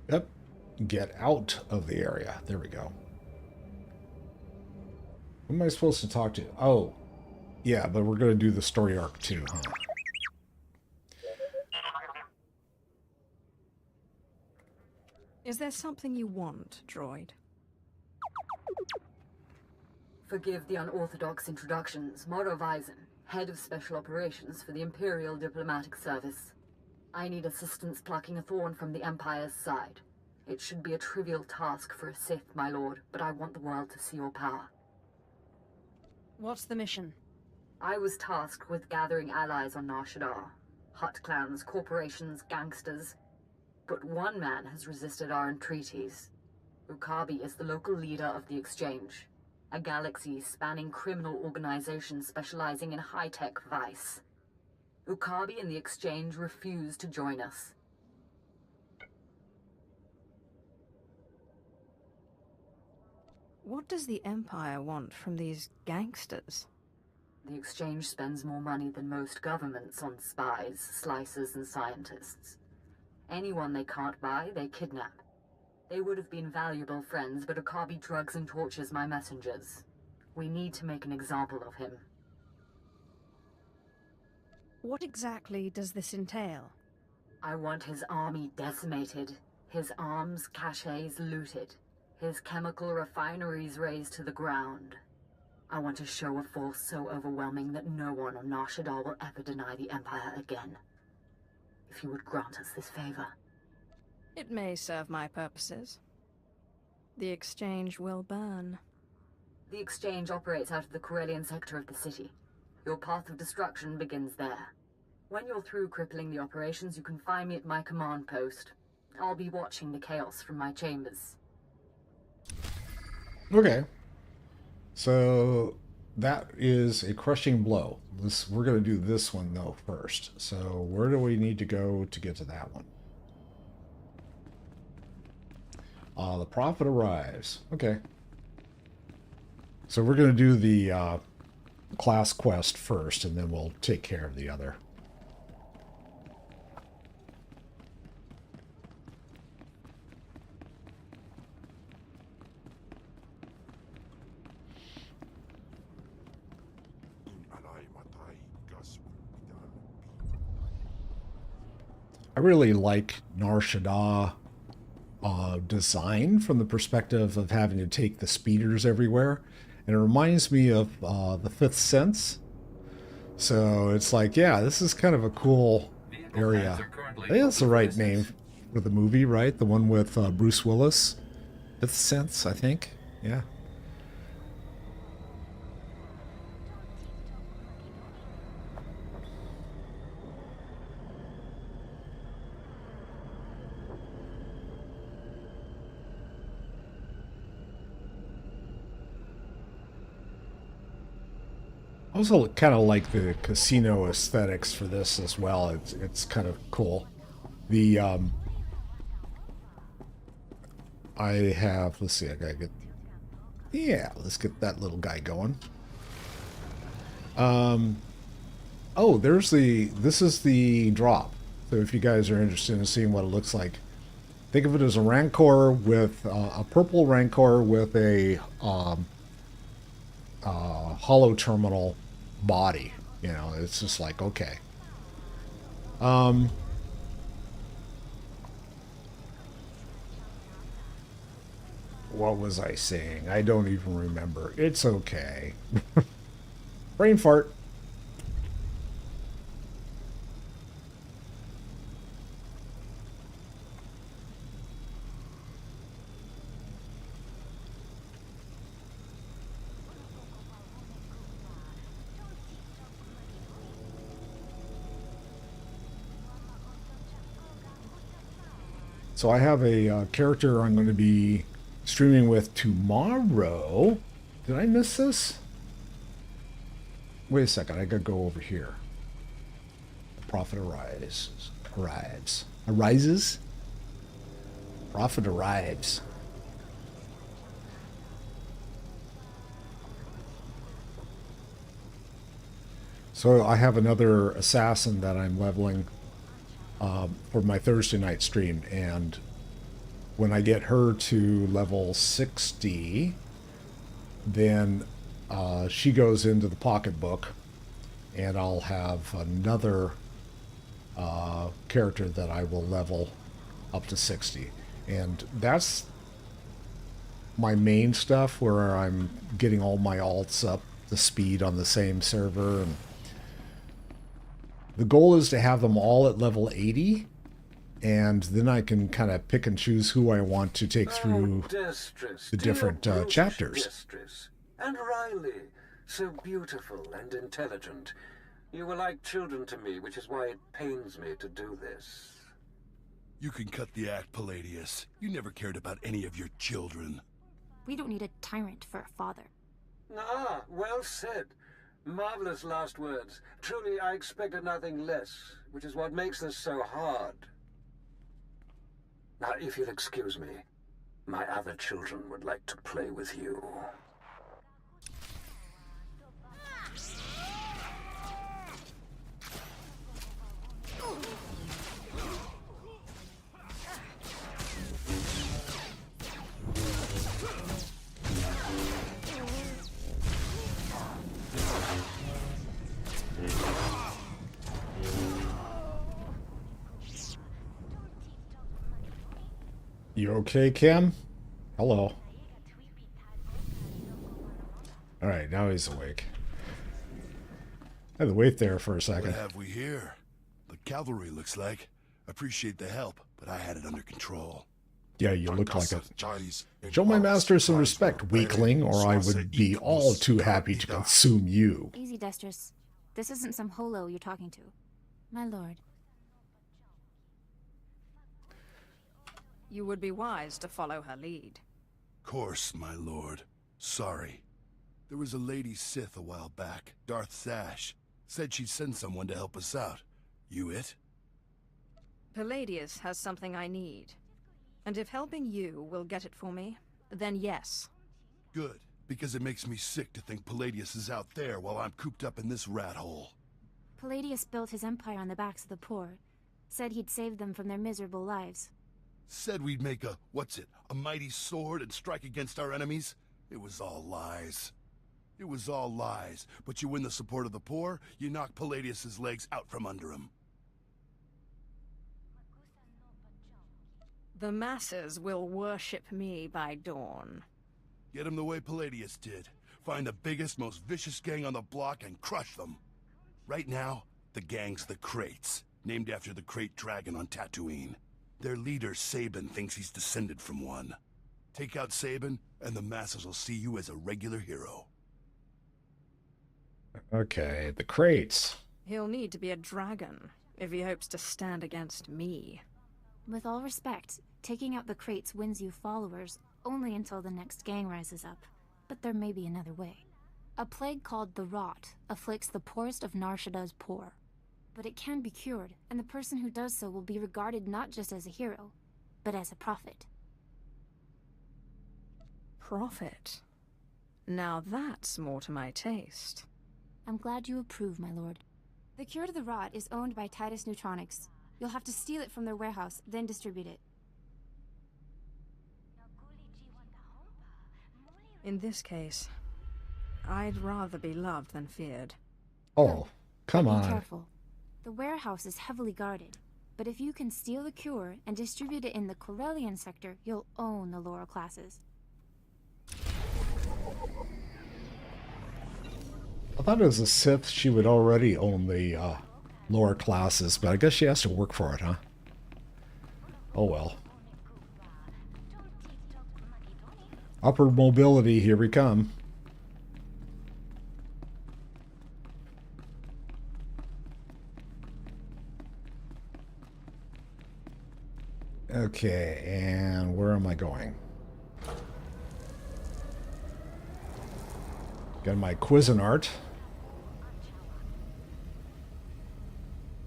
Yep. Get out of the area. There we go. Who am I supposed to talk to? Oh, yeah, but we're going to do the story arc too, huh? Is there something you want, droid? Forgive the unorthodox introductions, Moro Weizen. Head of Special Operations for the Imperial Diplomatic Service. I need assistance plucking a thorn from the Empire's side. It should be a trivial task for a Sith, my lord, but I want the world to see your power. What's the mission? I was tasked with gathering allies on Nar Shaddaa. Hutt clans, corporations, gangsters. But one man has resisted our entreaties. Ukabi is the local leader of the Exchange, a galaxy-spanning criminal organization specializing in high-tech vice. Ukabi and the Exchange refuse to join us. What does the Empire want from these gangsters? The Exchange spends more money than most governments on spies, slicers, and scientists. Anyone they can't buy, they kidnap. They would have been valuable friends, but Ukabi drugs and tortures my messengers. We need to make an example of him. What exactly does this entail? I want his army decimated, his arms caches looted, his chemical refineries razed to the ground. I want to show a force so overwhelming that no one on Nar Shaddaa will ever deny the Empire again. If you would grant us this favor. It may serve my purposes. The Exchange will burn. The Exchange operates out of the Corellian sector of the city. Your path of destruction begins there. When you're through crippling the operations, you can find me at my command post. I'll be watching the chaos from my chambers. Okay. So that is a crushing blow. We're going to do this one, though, first. So where do we need to go to get to that one? The Prophet arrives. Okay. So we're going to do the class quest first, and then we'll take care of the other. I really like Nar Shaddaa design from the perspective of having to take the speeders everywhere. And it reminds me of The Fifth Sense. So it's like, yeah, this is kind of a cool area. I think that's the right name for the movie, right? The one with Bruce Willis. Fifth Sense, I think. Yeah. I also kind of like the casino aesthetics for this as well. It's kind of cool. The I have, let's see, I gotta get, yeah, let's get that little guy going. Oh, this is the drop. So if you guys are interested in seeing what it looks like, think of it as a Rancor with a purple Rancor with a hollow terminal body. You know, it's just like, okay. What was I saying? I don't even remember. It's okay. Brain fart. So I have a character I'm going to be streaming with tomorrow. Did I miss this? Wait a second, I gotta go over here. Prophet arrives. Arises? Prophet arrives. So I have another assassin that I'm leveling for my Thursday night stream, and when I get her to level 60, then she goes into the pocketbook, and I'll have another character that I will level up to 60. And that's my main stuff, where I'm getting all my alts up to speed on the same server. And The goal is to have them all at level 80, and then I can kind of pick and choose who I want to take through the different chapters. Destress. And Riley, so beautiful and intelligent. You were like children to me, which is why it pains me to do this. You can cut the act, Palladius. You never cared about any of your children. We don't need a tyrant for a father. Ah, well said. Marvelous last words. Truly, I expected nothing less, which is what makes this so hard. Now, if you'll excuse me, my other children would like to play with you. You okay, Kim? Hello. Alright, now he's awake. I had to wait there for a second. What have we here? The cavalry, looks like. Appreciate the help, but I had it under control. Yeah, you look like a... Show my master some respect, weakling, or I would be all too happy to consume you. Easy, Destress. This isn't some holo you're talking to. My lord. You would be wise to follow her lead. Course, my lord. Sorry. There was a lady Sith a while back, Darth Sash. Said she'd send someone to help us out. You it? Palladius has something I need. And if helping you will get it for me, then yes. Good, because it makes me sick to think Palladius is out there while I'm cooped up in this rat hole. Palladius built his empire on the backs of the poor. Said he'd save them from their miserable lives. Said we'd make a, a mighty sword and strike against our enemies? It was all lies. It was all lies, but you win the support of the poor, you knock Palladius's legs out from under him. The masses will worship me by dawn. Get them the way Palladius did. Find the biggest, most vicious gang on the block and crush them. Right now, the gang's the Crates, named after the Crate Dragon on Tatooine. Their leader, Sabin, thinks he's descended from one. Take out Sabin, and the masses will see you as a regular hero. Okay, the Crates. He'll need to be a dragon if he hopes to stand against me. With all respect, taking out the Crates wins you followers only until the next gang rises up. But there may be another way. A plague called the Rot afflicts the poorest of Nar Shaddaa's poor. But it can be cured, and the person who does so will be regarded not just as a hero, but as a prophet. Prophet? Now that's more to my taste. I'm glad you approve, my lord. The cure to the Rot is owned by Titus Neutronics. You'll have to steal it from their warehouse, then distribute it. In this case, I'd rather be loved than feared. Oh, come on. Be careful. The warehouse is heavily guarded, but if you can steal the cure and distribute it in the Corellian sector, you'll own the lower classes. I thought as a Sith she would already own the lower classes, but I guess she has to work for it, huh? Oh well. Upward mobility, here we come. Okay, and where am I going? Got my Cuisinart.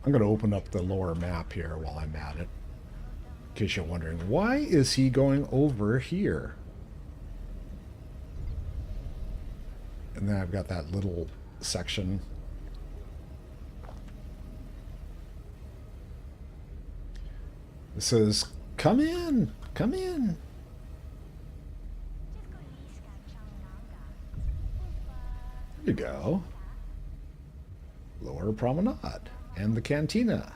I'm going to open up the lower map here while I'm at it. In case you're wondering, why is he going over here? And then I've got that little section. It says, come in, come in. There you go. Lower Promenade and the Cantina.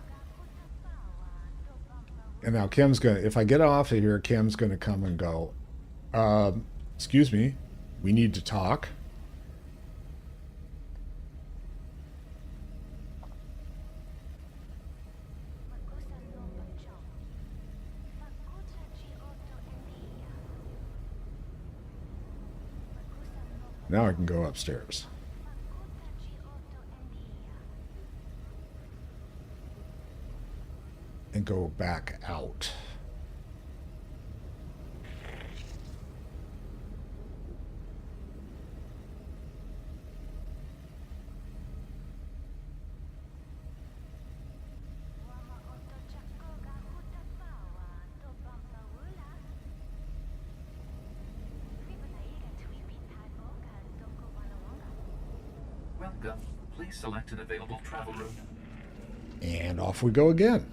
And now Kim's gonna, if I get off of here, Kim's gonna come and go, excuse me, we need to talk. Now I can go upstairs. And go back out. Welcome. Please select an available travel route. And off we go again.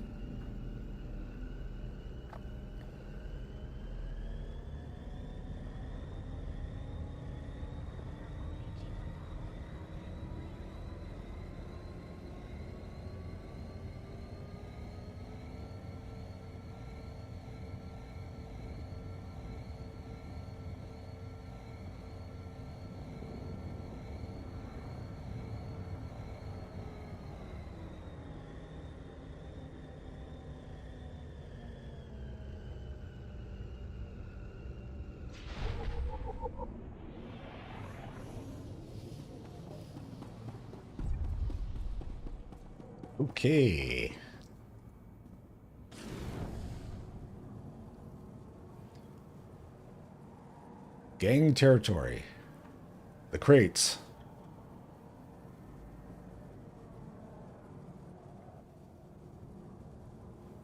Okay. Gang territory. The crates.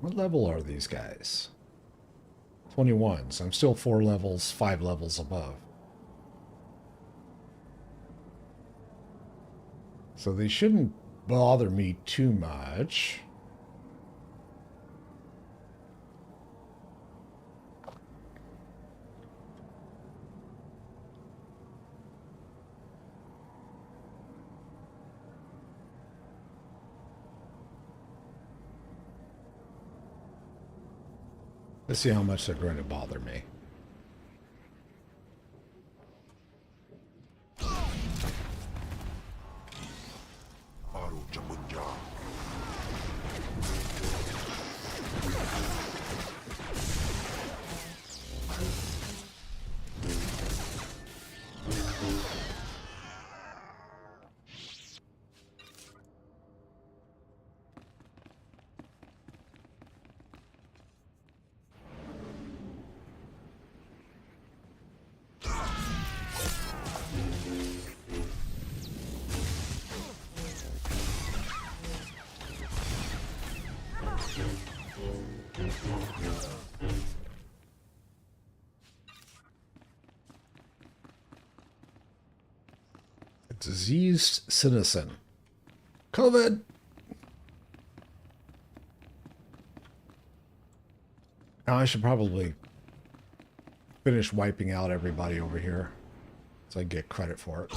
What level are these guys? 21. So I'm still 5 levels above. So they shouldn't bother me too much. Let's see how much they're going to bother me. Diseased citizen. COVID. Now I should probably finish wiping out everybody over here so I get credit for it.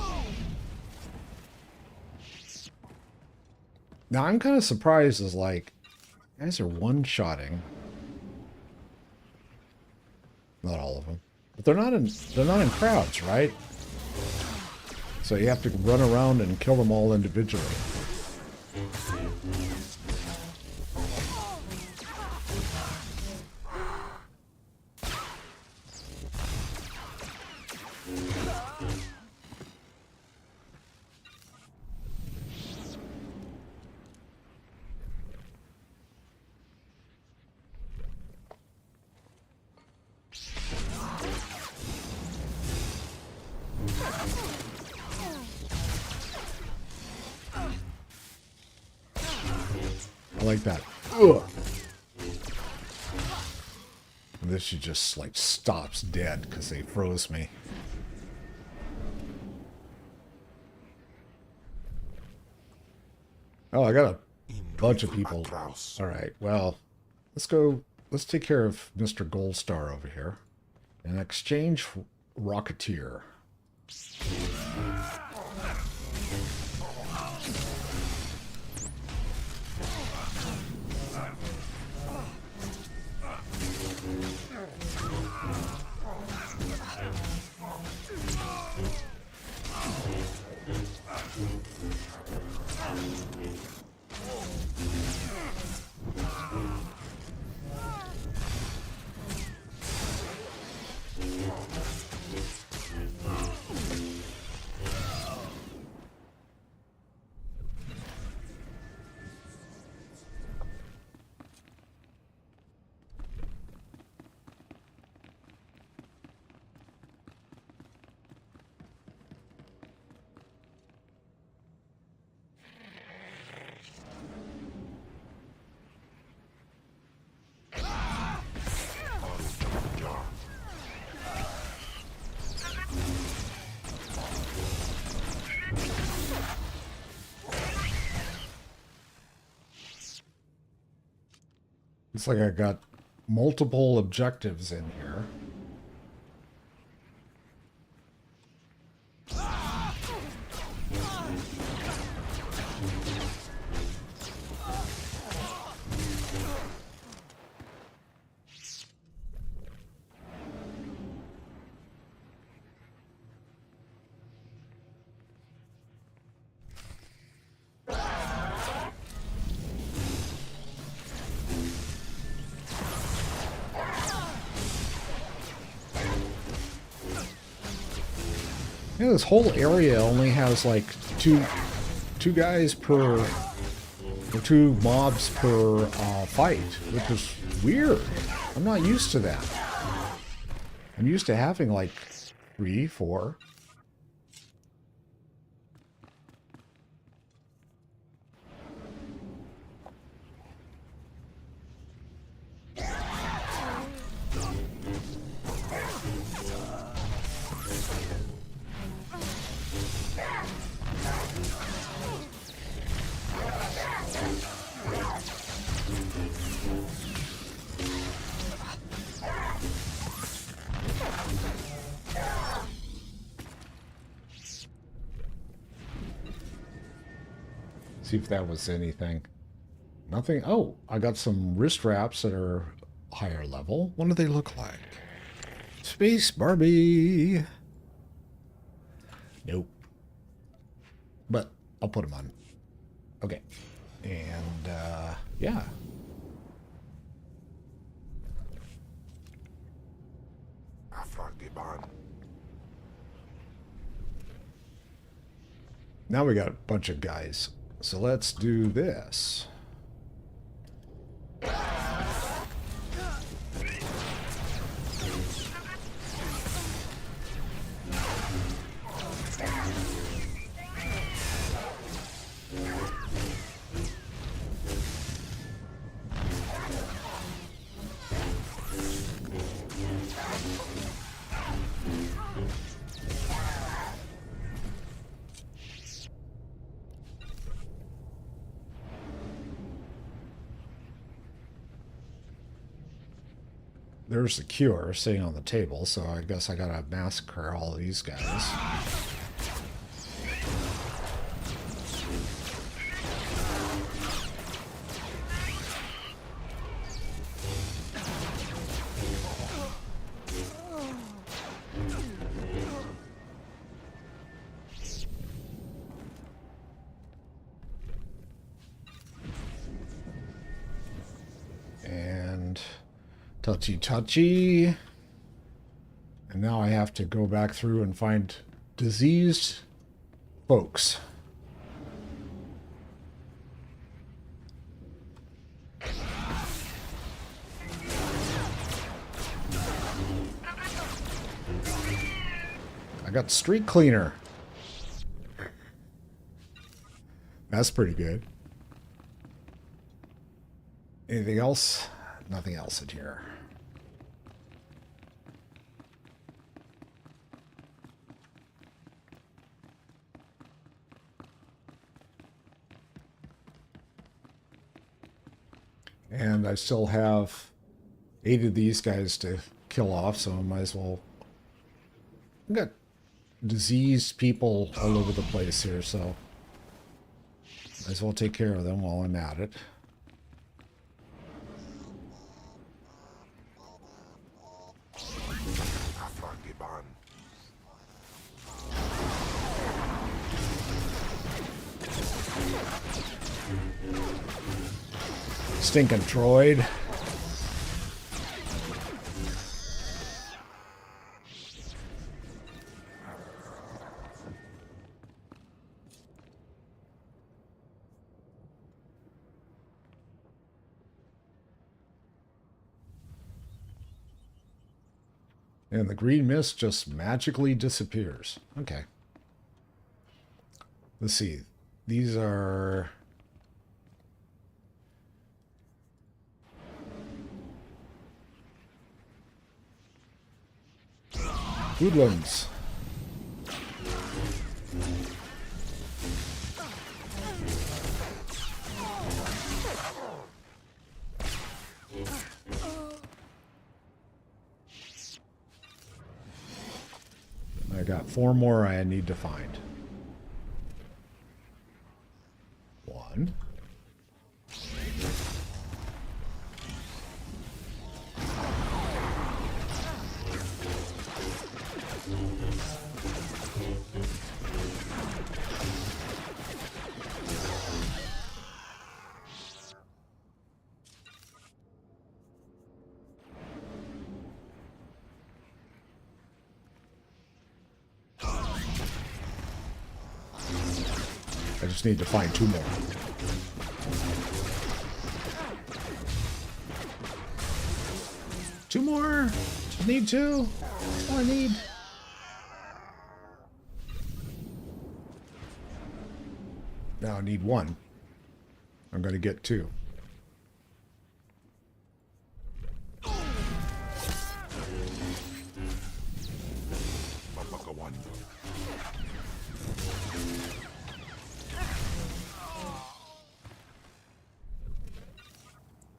Now I'm kind of surprised as like, guys are one-shotting. Not all of them. But they're not in crowds, right? So you have to run around and kill them all individually. I like that. Ugh. And this she just like stops dead because they froze me. Oh, I got a bunch of people. All right, well, let's take care of Mr. Gold Star over here and exchange Rocketeer. Looks like I got multiple objectives in here. Yeah, this whole area only has like two guys per, or two mobs per fight, which is weird. I'm not used to that. I'm used to having like 3, 4. See if that was anything. Nothing. Oh, I got some wrist wraps that are higher level. What do they look like? Space Barbie. Nope. But I'll put them on. Okay. And, yeah. Now we got a bunch of guys. So let's do this. There's the cure sitting on the table, so I guess I gotta massacre all these guys. And touchy. And now I have to go back through and find diseased folks. I got street cleaner. That's pretty good. Anything else? Nothing else in here. And I still have 8 of these guys to kill off, so I might as well... I've got diseased people all over the place here, so... might as well take care of them while I'm at it. Stinking droid. And the green mist just magically disappears. Okay. Let's see. These are... Woodlands. 4 more I need to find. 1. I just need to find 2 more. Two more. Just need 2. That's all I need. Now I need 1. I'm going to get 2.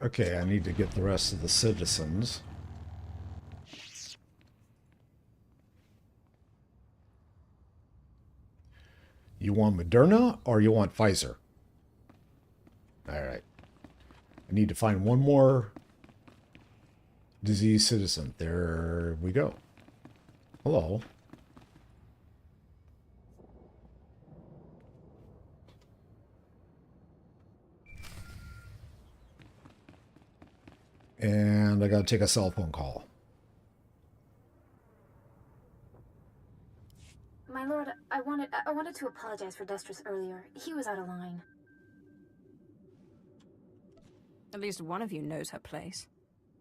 Okay, I need to get the rest of the citizens. You want Moderna or you want Pfizer? Alright. I need to find 1 more disease citizen. There we go. Hello. And I gotta take a cell phone call. My lord, I wanted to apologize for Destris earlier. He was out of line. At least one of you knows her place.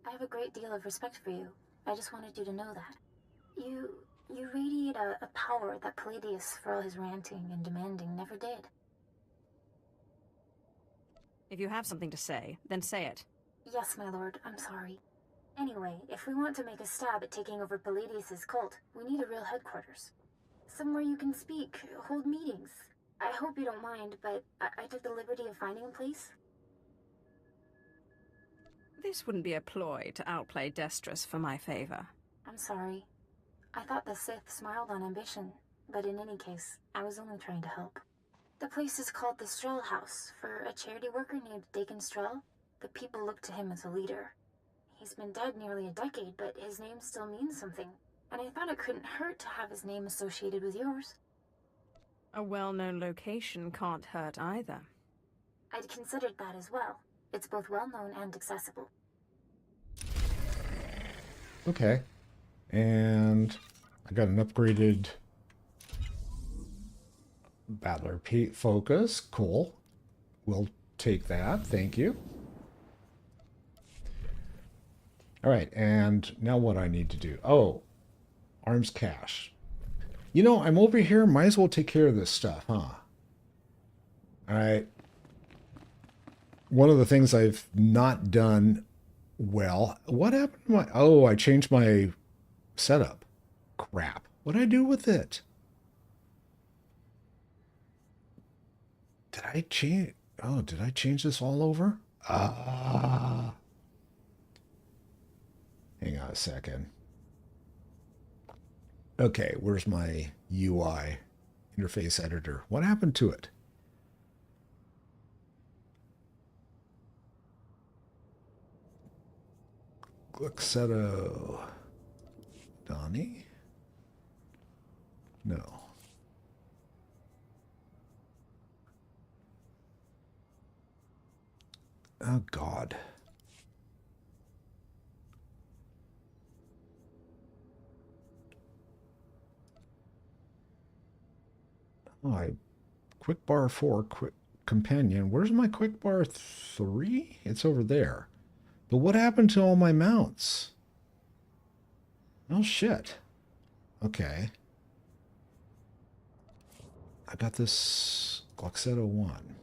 I have a great deal of respect for you. I just wanted you to know that. You radiate a power that Palladius, for all his ranting and demanding, never did. If you have something to say, then say it. Yes, my lord, I'm sorry. Anyway, if we want to make a stab at taking over Palladius' cult, we need a real headquarters. Somewhere you can speak, hold meetings. I hope you don't mind, but I took the liberty of finding a place. This wouldn't be a ploy to outplay Destris for my favor. I'm sorry. I thought the Sith smiled on ambition, but in any case, I was only trying to help. The place is called the Strel House, for a charity worker named Dag and Strel. The people look to him as a leader. He's been dead nearly a decade, but his name still means something, and I thought it couldn't hurt to have his name associated with yours. A well-known location can't hurt either. I'd considered that as well. It's both well-known and accessible. Okay. And I got an upgraded Battler focus. Cool. We'll take that. Thank you. All right. And now what I need to do? Oh, arms cache. You know, I'm over here. Might as well take care of this stuff, huh? All right. One of the things I've not done well. What happened to my... Oh, I changed my setup. Crap. What did I do with it? Did I change... Oh, did I change this all over? Hang on a second. Okay, where's my UI interface editor? What happened to it? Gluxeto. Donnie? No. Oh, God. Oh, quick bar 4, quick companion. Where's my quick bar 3? It's over there. But what happened to all my mounts? Oh, shit. Okay. I got this Gluxeto 1.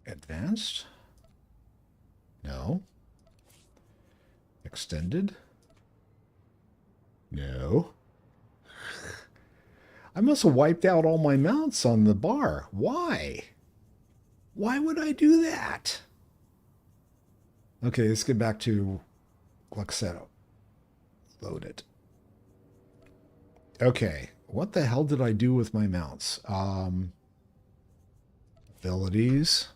Advanced? No. Extended? No. I must have wiped out all my mounts on the bar. Why? Why would I do that? Okay, let's get back to Gluxeto. Load it. Okay, what the hell did I do with my mounts? Abilities.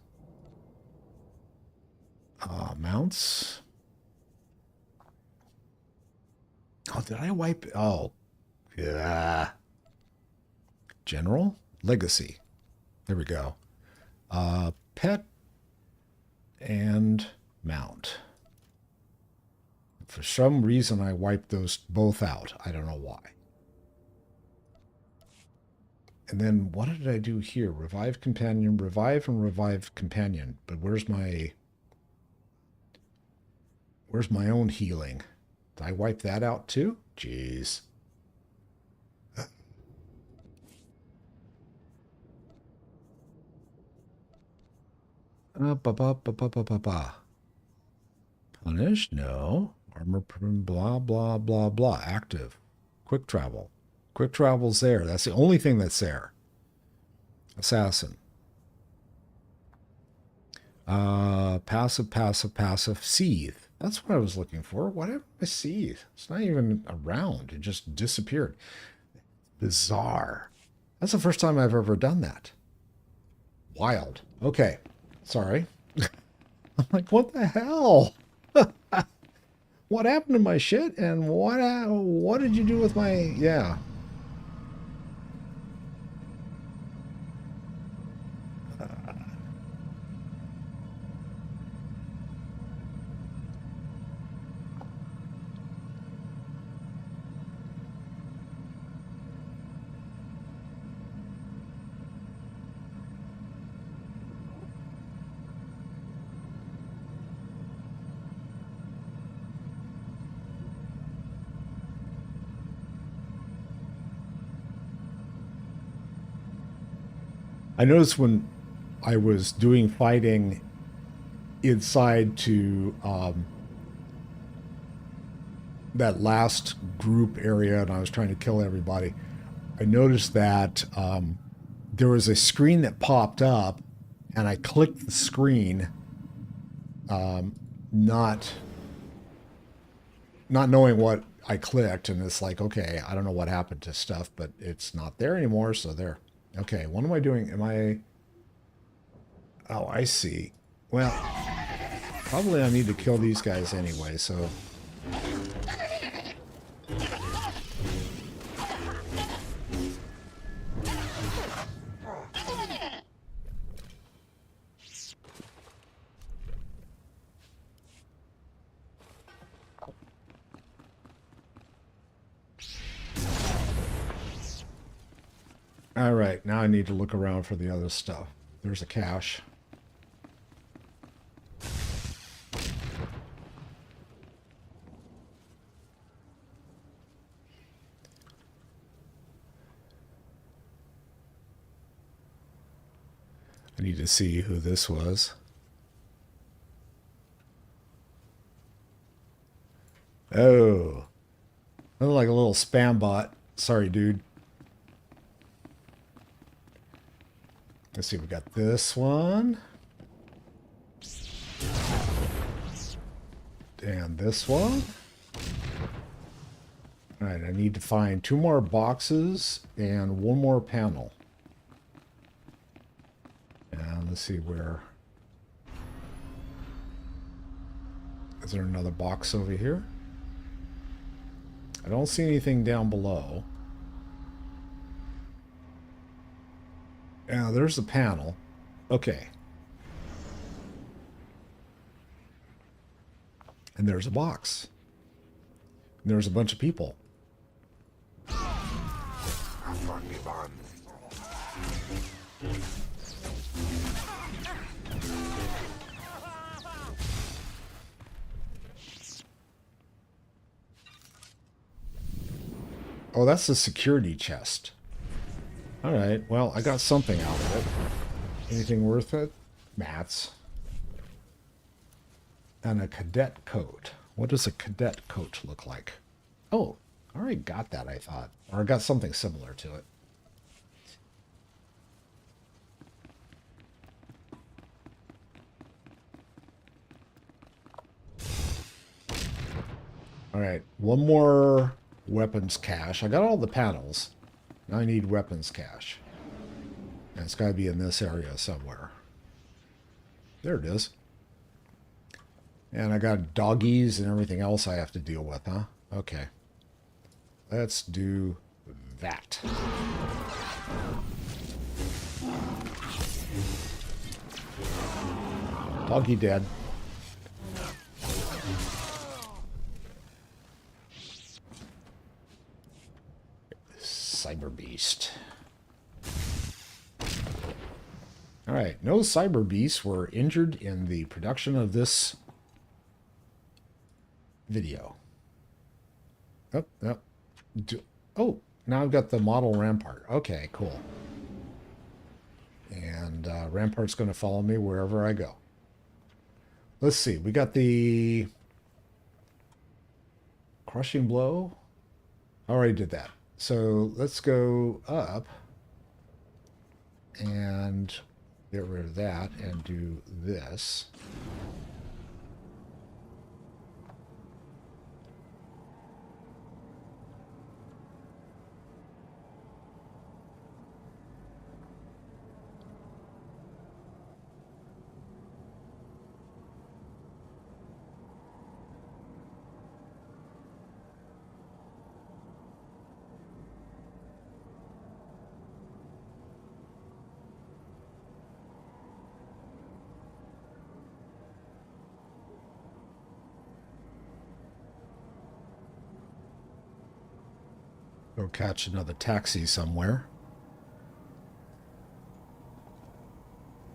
Mounts. Oh, did I wipe? Oh, yeah. General? Legacy. There we go. Pet and mount. For some reason, I wiped those both out. I don't know why. And then what did I do here? Revive companion, revive and revive companion. But where's my own healing? Did I wipe that out too? Jeez. Punish? No. Armor, blah, blah, blah, blah. Active. Quick travel. Quick travel's there. That's the only thing that's there. Assassin. Passive, passive, passive. Seethe. That's what I was looking for. What happened to Seethe? It's not even around. It just disappeared. Bizarre. That's the first time I've ever done that. Wild. Okay. Sorry. I'm like, what the hell? What happened to my shit? And what did you do with my... Yeah. I noticed when I was doing fighting inside to that last group area and I was trying to kill everybody, I noticed that there was a screen that popped up and I clicked the screen not knowing what I clicked, and it's like, okay, I don't know what happened to stuff, but it's not there anymore, so there. Okay, what am I doing? Am I... Oh, I see. Well, probably I need to kill these guys anyway, so... All right, now I need to look around for the other stuff. There's a cache. I need to see who this was. Oh. Looked like a little spam bot. Sorry, dude. Let's see, we got this one. And this one. Alright, I need to find 2 more boxes and 1 more panel. And let's see where... Is there another box over here? I don't see anything down below. Yeah, there's the panel. Okay. And there's a box. And there's a bunch of people. Oh, that's the security chest. Alright, well, I got something out of it. Anything worth it? Mats. And a cadet coat. What does a cadet coat look like? Oh, I already got that, I thought. Or I got something similar to it. All right, one more weapons cache. I got all the panels. Now I need weapons cache. And it's got to be in this area somewhere. There it is. And I got doggies and everything else I have to deal with, huh? Okay. Let's do that. Doggy dead. Cyber Beast. Alright, no cyber beasts were injured in the production of this video. Oh, no. Oh, now I've got the model Rampart. Okay, cool. And Rampart's going to follow me wherever I go. Let's see, we got the crushing blow. I already did that. So let's go up and get rid of that and do this. Go catch another taxi somewhere.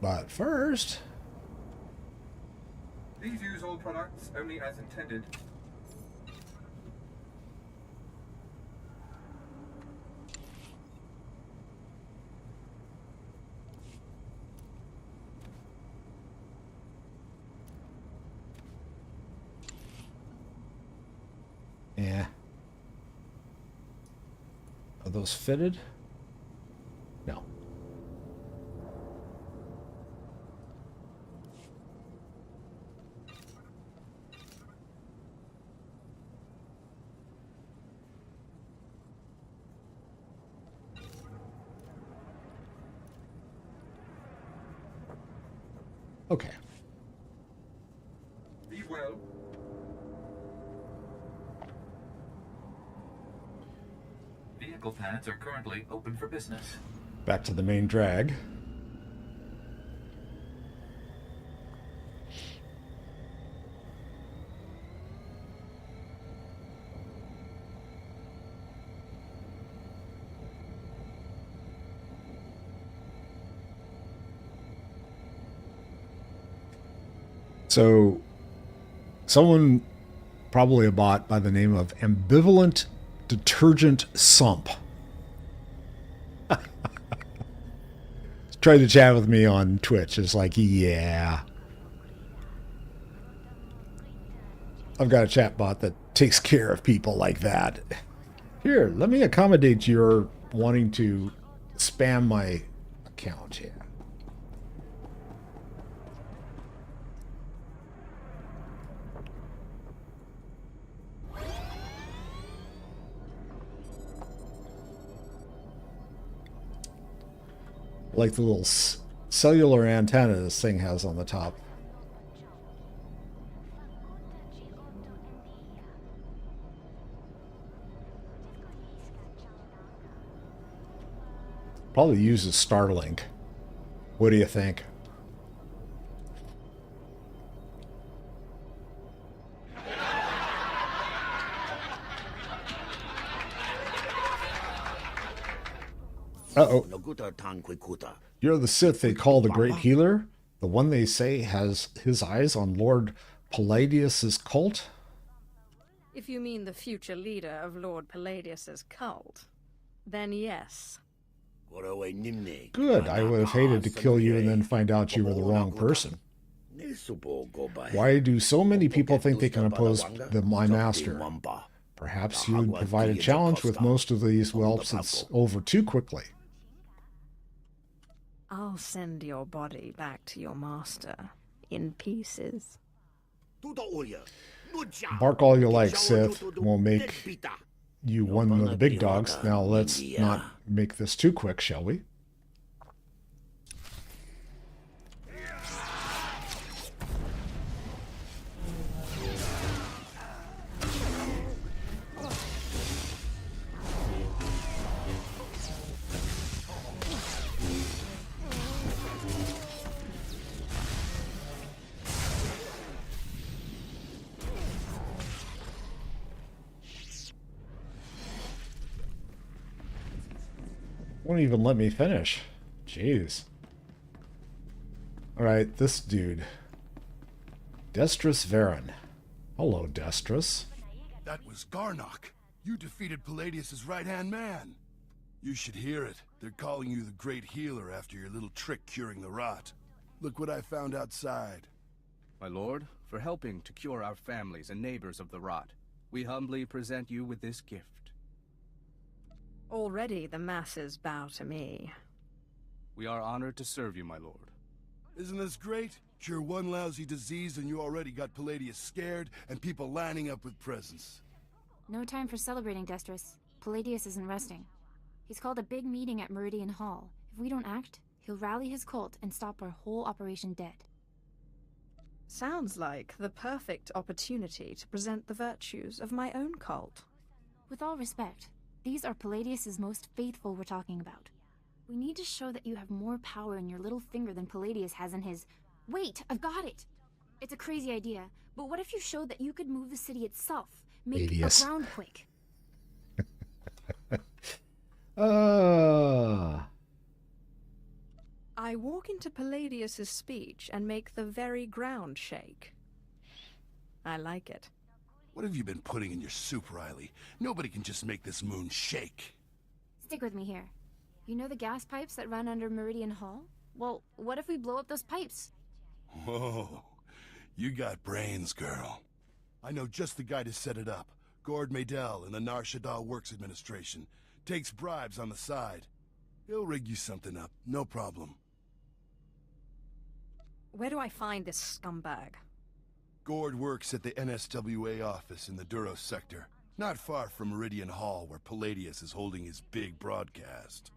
But first... Please use all products only as intended. Yeah. Are those fitted? No. Okay. Be well. Vehicle pads are currently open for business. Back to the main drag. So, someone, probably a bot by the name of Ambivalent Detergent Sump, tried to chat with me on Twitch. It's like, yeah, I've got a chat bot that takes care of people like that. Here, let me accommodate your wanting to spam my account here. Like the little cellular antenna this thing has on the top. Probably uses Starlink. What do you think? Uh-oh. You're the Sith they call the Great Healer? The one they say has his eyes on Lord Palladius's cult? If you mean the future leader of Lord Palladius's cult, then yes. Good. I would have hated to kill you and then find out you were the wrong person. Why do so many people think they can oppose my master? Perhaps you'd provide a challenge with most of these whelps. It's over too quickly. I'll send your body back to your master in pieces. Bark all you like, Sith. We'll make you one of the big dogs. Now let's not make this too quick, shall we? Won't even let me finish. Jeez. Alright, this dude. Destris Varen. Hello, Destris. That was Garnock. You defeated Palladius' right-hand man. You should hear it. They're calling you the Great Healer after your little trick curing the rot. Look what I found outside. My lord, for helping to cure our families and neighbors of the rot, we humbly present you with this gift. Already the masses bow to me. We are honored to serve you, my lord. Isn't this great? Cure one lousy disease and you already got Palladius scared and people lining up with presents. No time for celebrating, Destris. Palladius isn't resting. He's called a big meeting at Meridian Hall. If we don't act, he'll rally his cult and stop our whole operation dead. Sounds like the perfect opportunity to present the virtues of my own cult. With all respect, these are Palladius' most faithful we're talking about. We need to show that you have more power in your little finger than Palladius has in his... Wait, I've got it! It's a crazy idea, but what if you showed that you could move the city itself? Make a groundquake? I walk into Palladius' speech and make the very ground shake. I like it. What have you been putting in your soup, Riley? Nobody can just make this moon shake. Stick with me here. You know the gas pipes that run under Meridian Hall? Well, what if we blow up those pipes? Whoa, you got brains, girl. I know just the guy to set it up. Gord Maydell in the Nar Shaddaa Works Administration. Takes bribes on the side. He'll rig you something up, no problem. Where do I find this scumbag? Gord works at the NSWA office in the Duros sector, not far from Meridian Hall where Palladius is holding his big broadcast.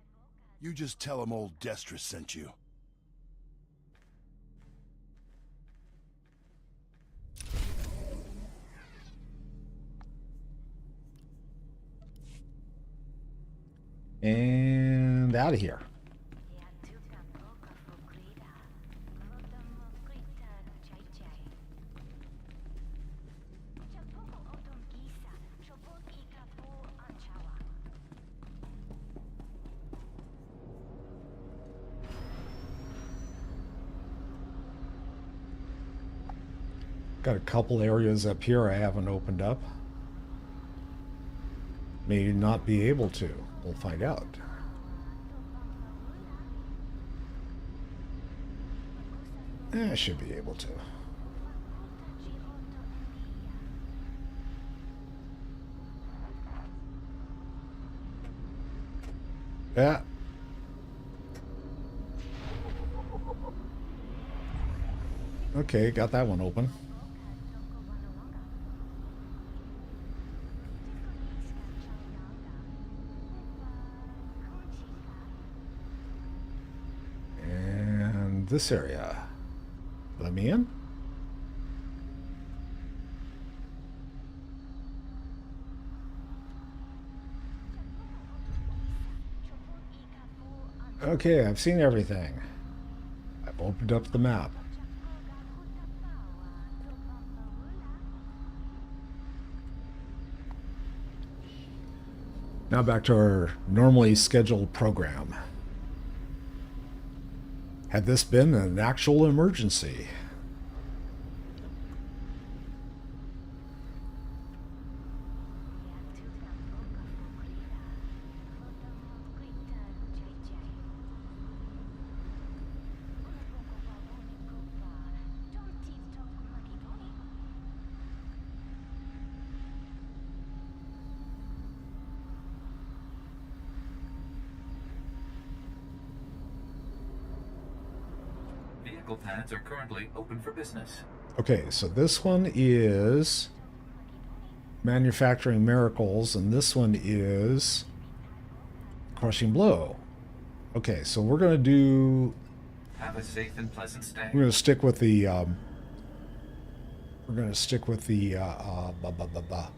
You just tell him old Destris sent you. And out of here. Got a couple areas up here I haven't opened up. May not be able to. We'll find out. I should be able to. Yeah. Okay, got that one open. And this area. Let me in. Okay, I've seen everything. I've opened up the map. Now back to our normally scheduled program. Had this been an actual emergency? Vehicle pads are currently open for business. Okay, so this one is Manufacturing Miracles, and this one is Crushing Blow. Okay, so we're going to do... Have a safe and pleasant stay. We're going to stick with the...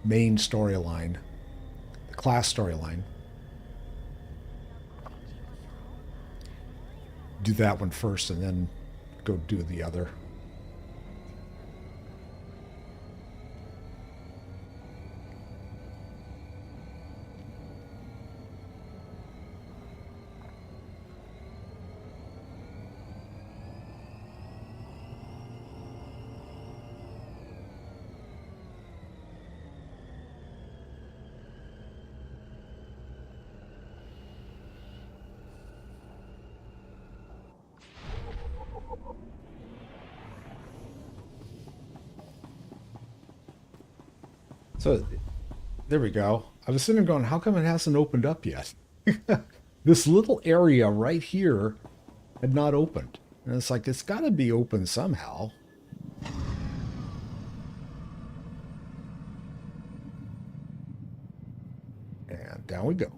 main storyline. The class storyline. Do that one first and then go do the other. So, there we go. I was sitting there going, how come it hasn't opened up yet? This little area right here had not opened. And it's like, it's got to be open somehow. And down we go.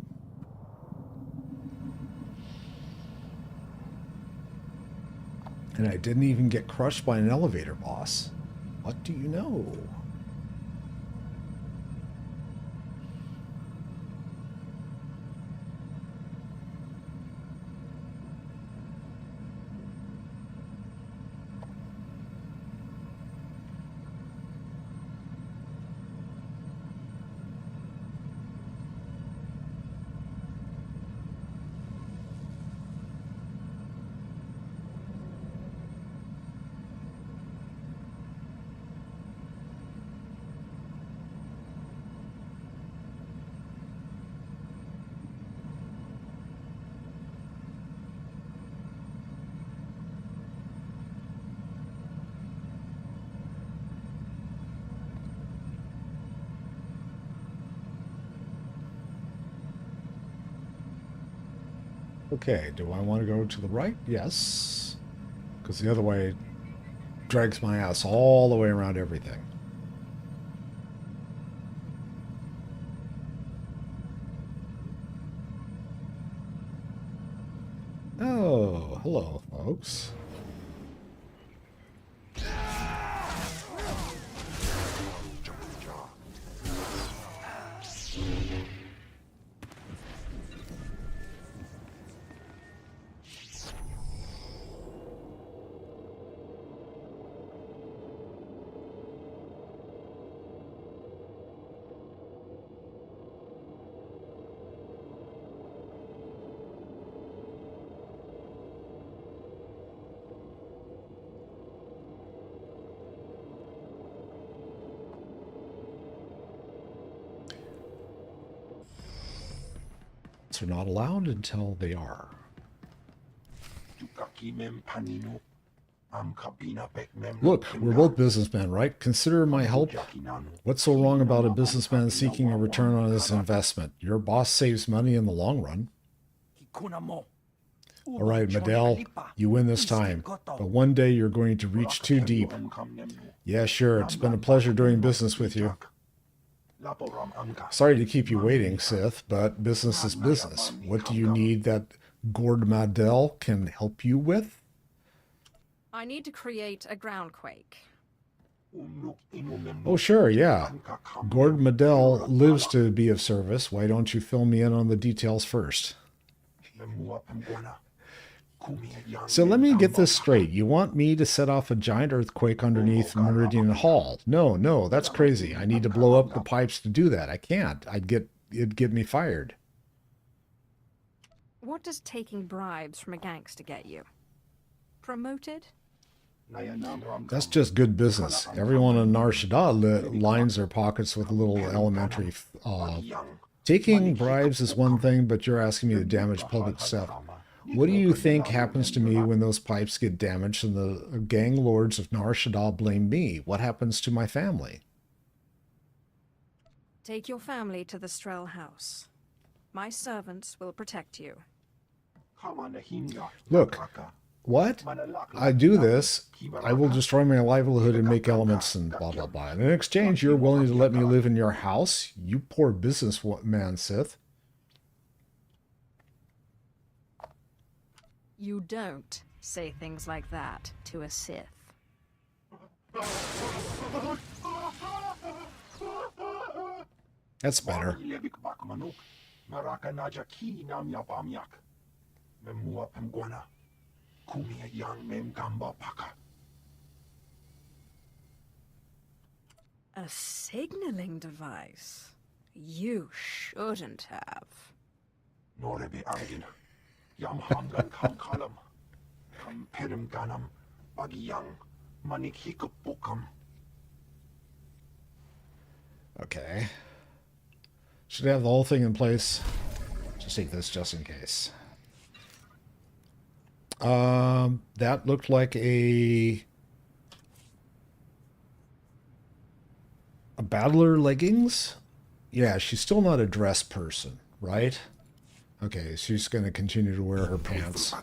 And I didn't even get crushed by an elevator boss. What do you know? Okay, do I want to go to the right? Yes. Because the other way drags my ass all the way around everything. Oh, hello, folks. Are not allowed until they are. Look, we're both businessmen, right? Consider my help. What's so wrong about a businessman seeking a return on his investment? Your boss saves money in the long run. All right, Medell, you win this time. But one day you're going to reach too deep. Yeah, sure. It's been a pleasure doing business with you. Sorry to keep you waiting, Sith, but business is business. What do you need that Gord Madell can help you with? I need to create a groundquake. Oh, sure, yeah. Gord Madell lives to be of service. Why don't you fill me in on the details first? So let me get this straight. You want me to set off a giant earthquake underneath Meridian Hall? No, that's crazy. I need to blow up the pipes to do that. I can't. It'd get me fired. What does taking bribes from a gangster get you? Promoted? That's just good business. Everyone in Nar Shaddaa lines their pockets with little elementary... taking bribes is one thing, but you're asking me to damage public stuff. What do you think happens to me when those pipes get damaged and the gang lords of Nar Shaddaa blame me? What happens to my family? Take your family to the Strel house. My servants will protect you. Look, what? I do this. I will destroy my livelihood and make elements and blah, blah, blah. And in exchange, you're willing to let me live in your house? You poor businessman, Sith. You don't say things like that to a Sith. That's better. A signaling device? You shouldn't have. Norebe Argin. Yam Hamgan Kam Kalam. Kam Perim Ganam. Bagyang. Manik Hikapukam. Okay. Should have the whole thing in place. Just take this just in case. That looked like a battler leggings? Yeah, she's still not a dress person, right? Okay, she's going to continue to wear her pants.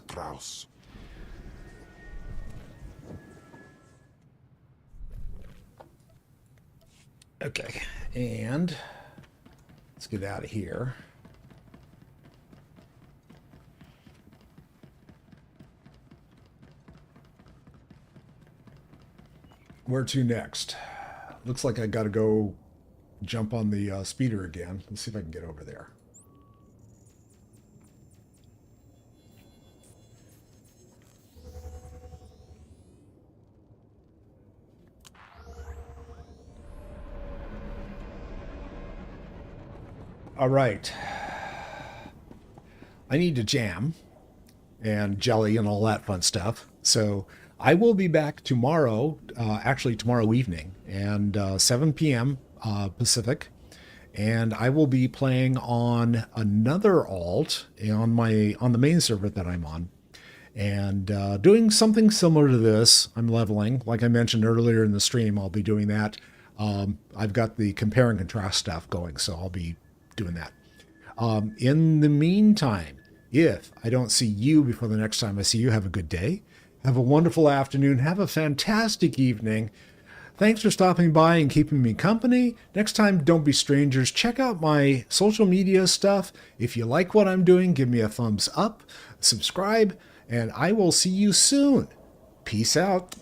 Okay, and let's get out of here. Where to next? Looks like I got to go jump on the speeder again. Let's see if I can get over there. All right. I need to jam and jelly and all that fun stuff. So I will be back tomorrow, actually tomorrow evening, and 7 p.m. Pacific, and I will be playing on another alt on the main server that I'm on, and doing something similar to this. I'm leveling, like I mentioned earlier in the stream. I'll be doing that. I've got the compare and contrast stuff going, so I'll be doing that. In the meantime, if I don't see you before the next time I see you, have a good day. Have a wonderful afternoon. Have a fantastic evening. Thanks for stopping by and keeping me company. Next time, don't be strangers. Check out my social media stuff. If you like what I'm doing, give me a thumbs up, subscribe, and I will see you soon. Peace out.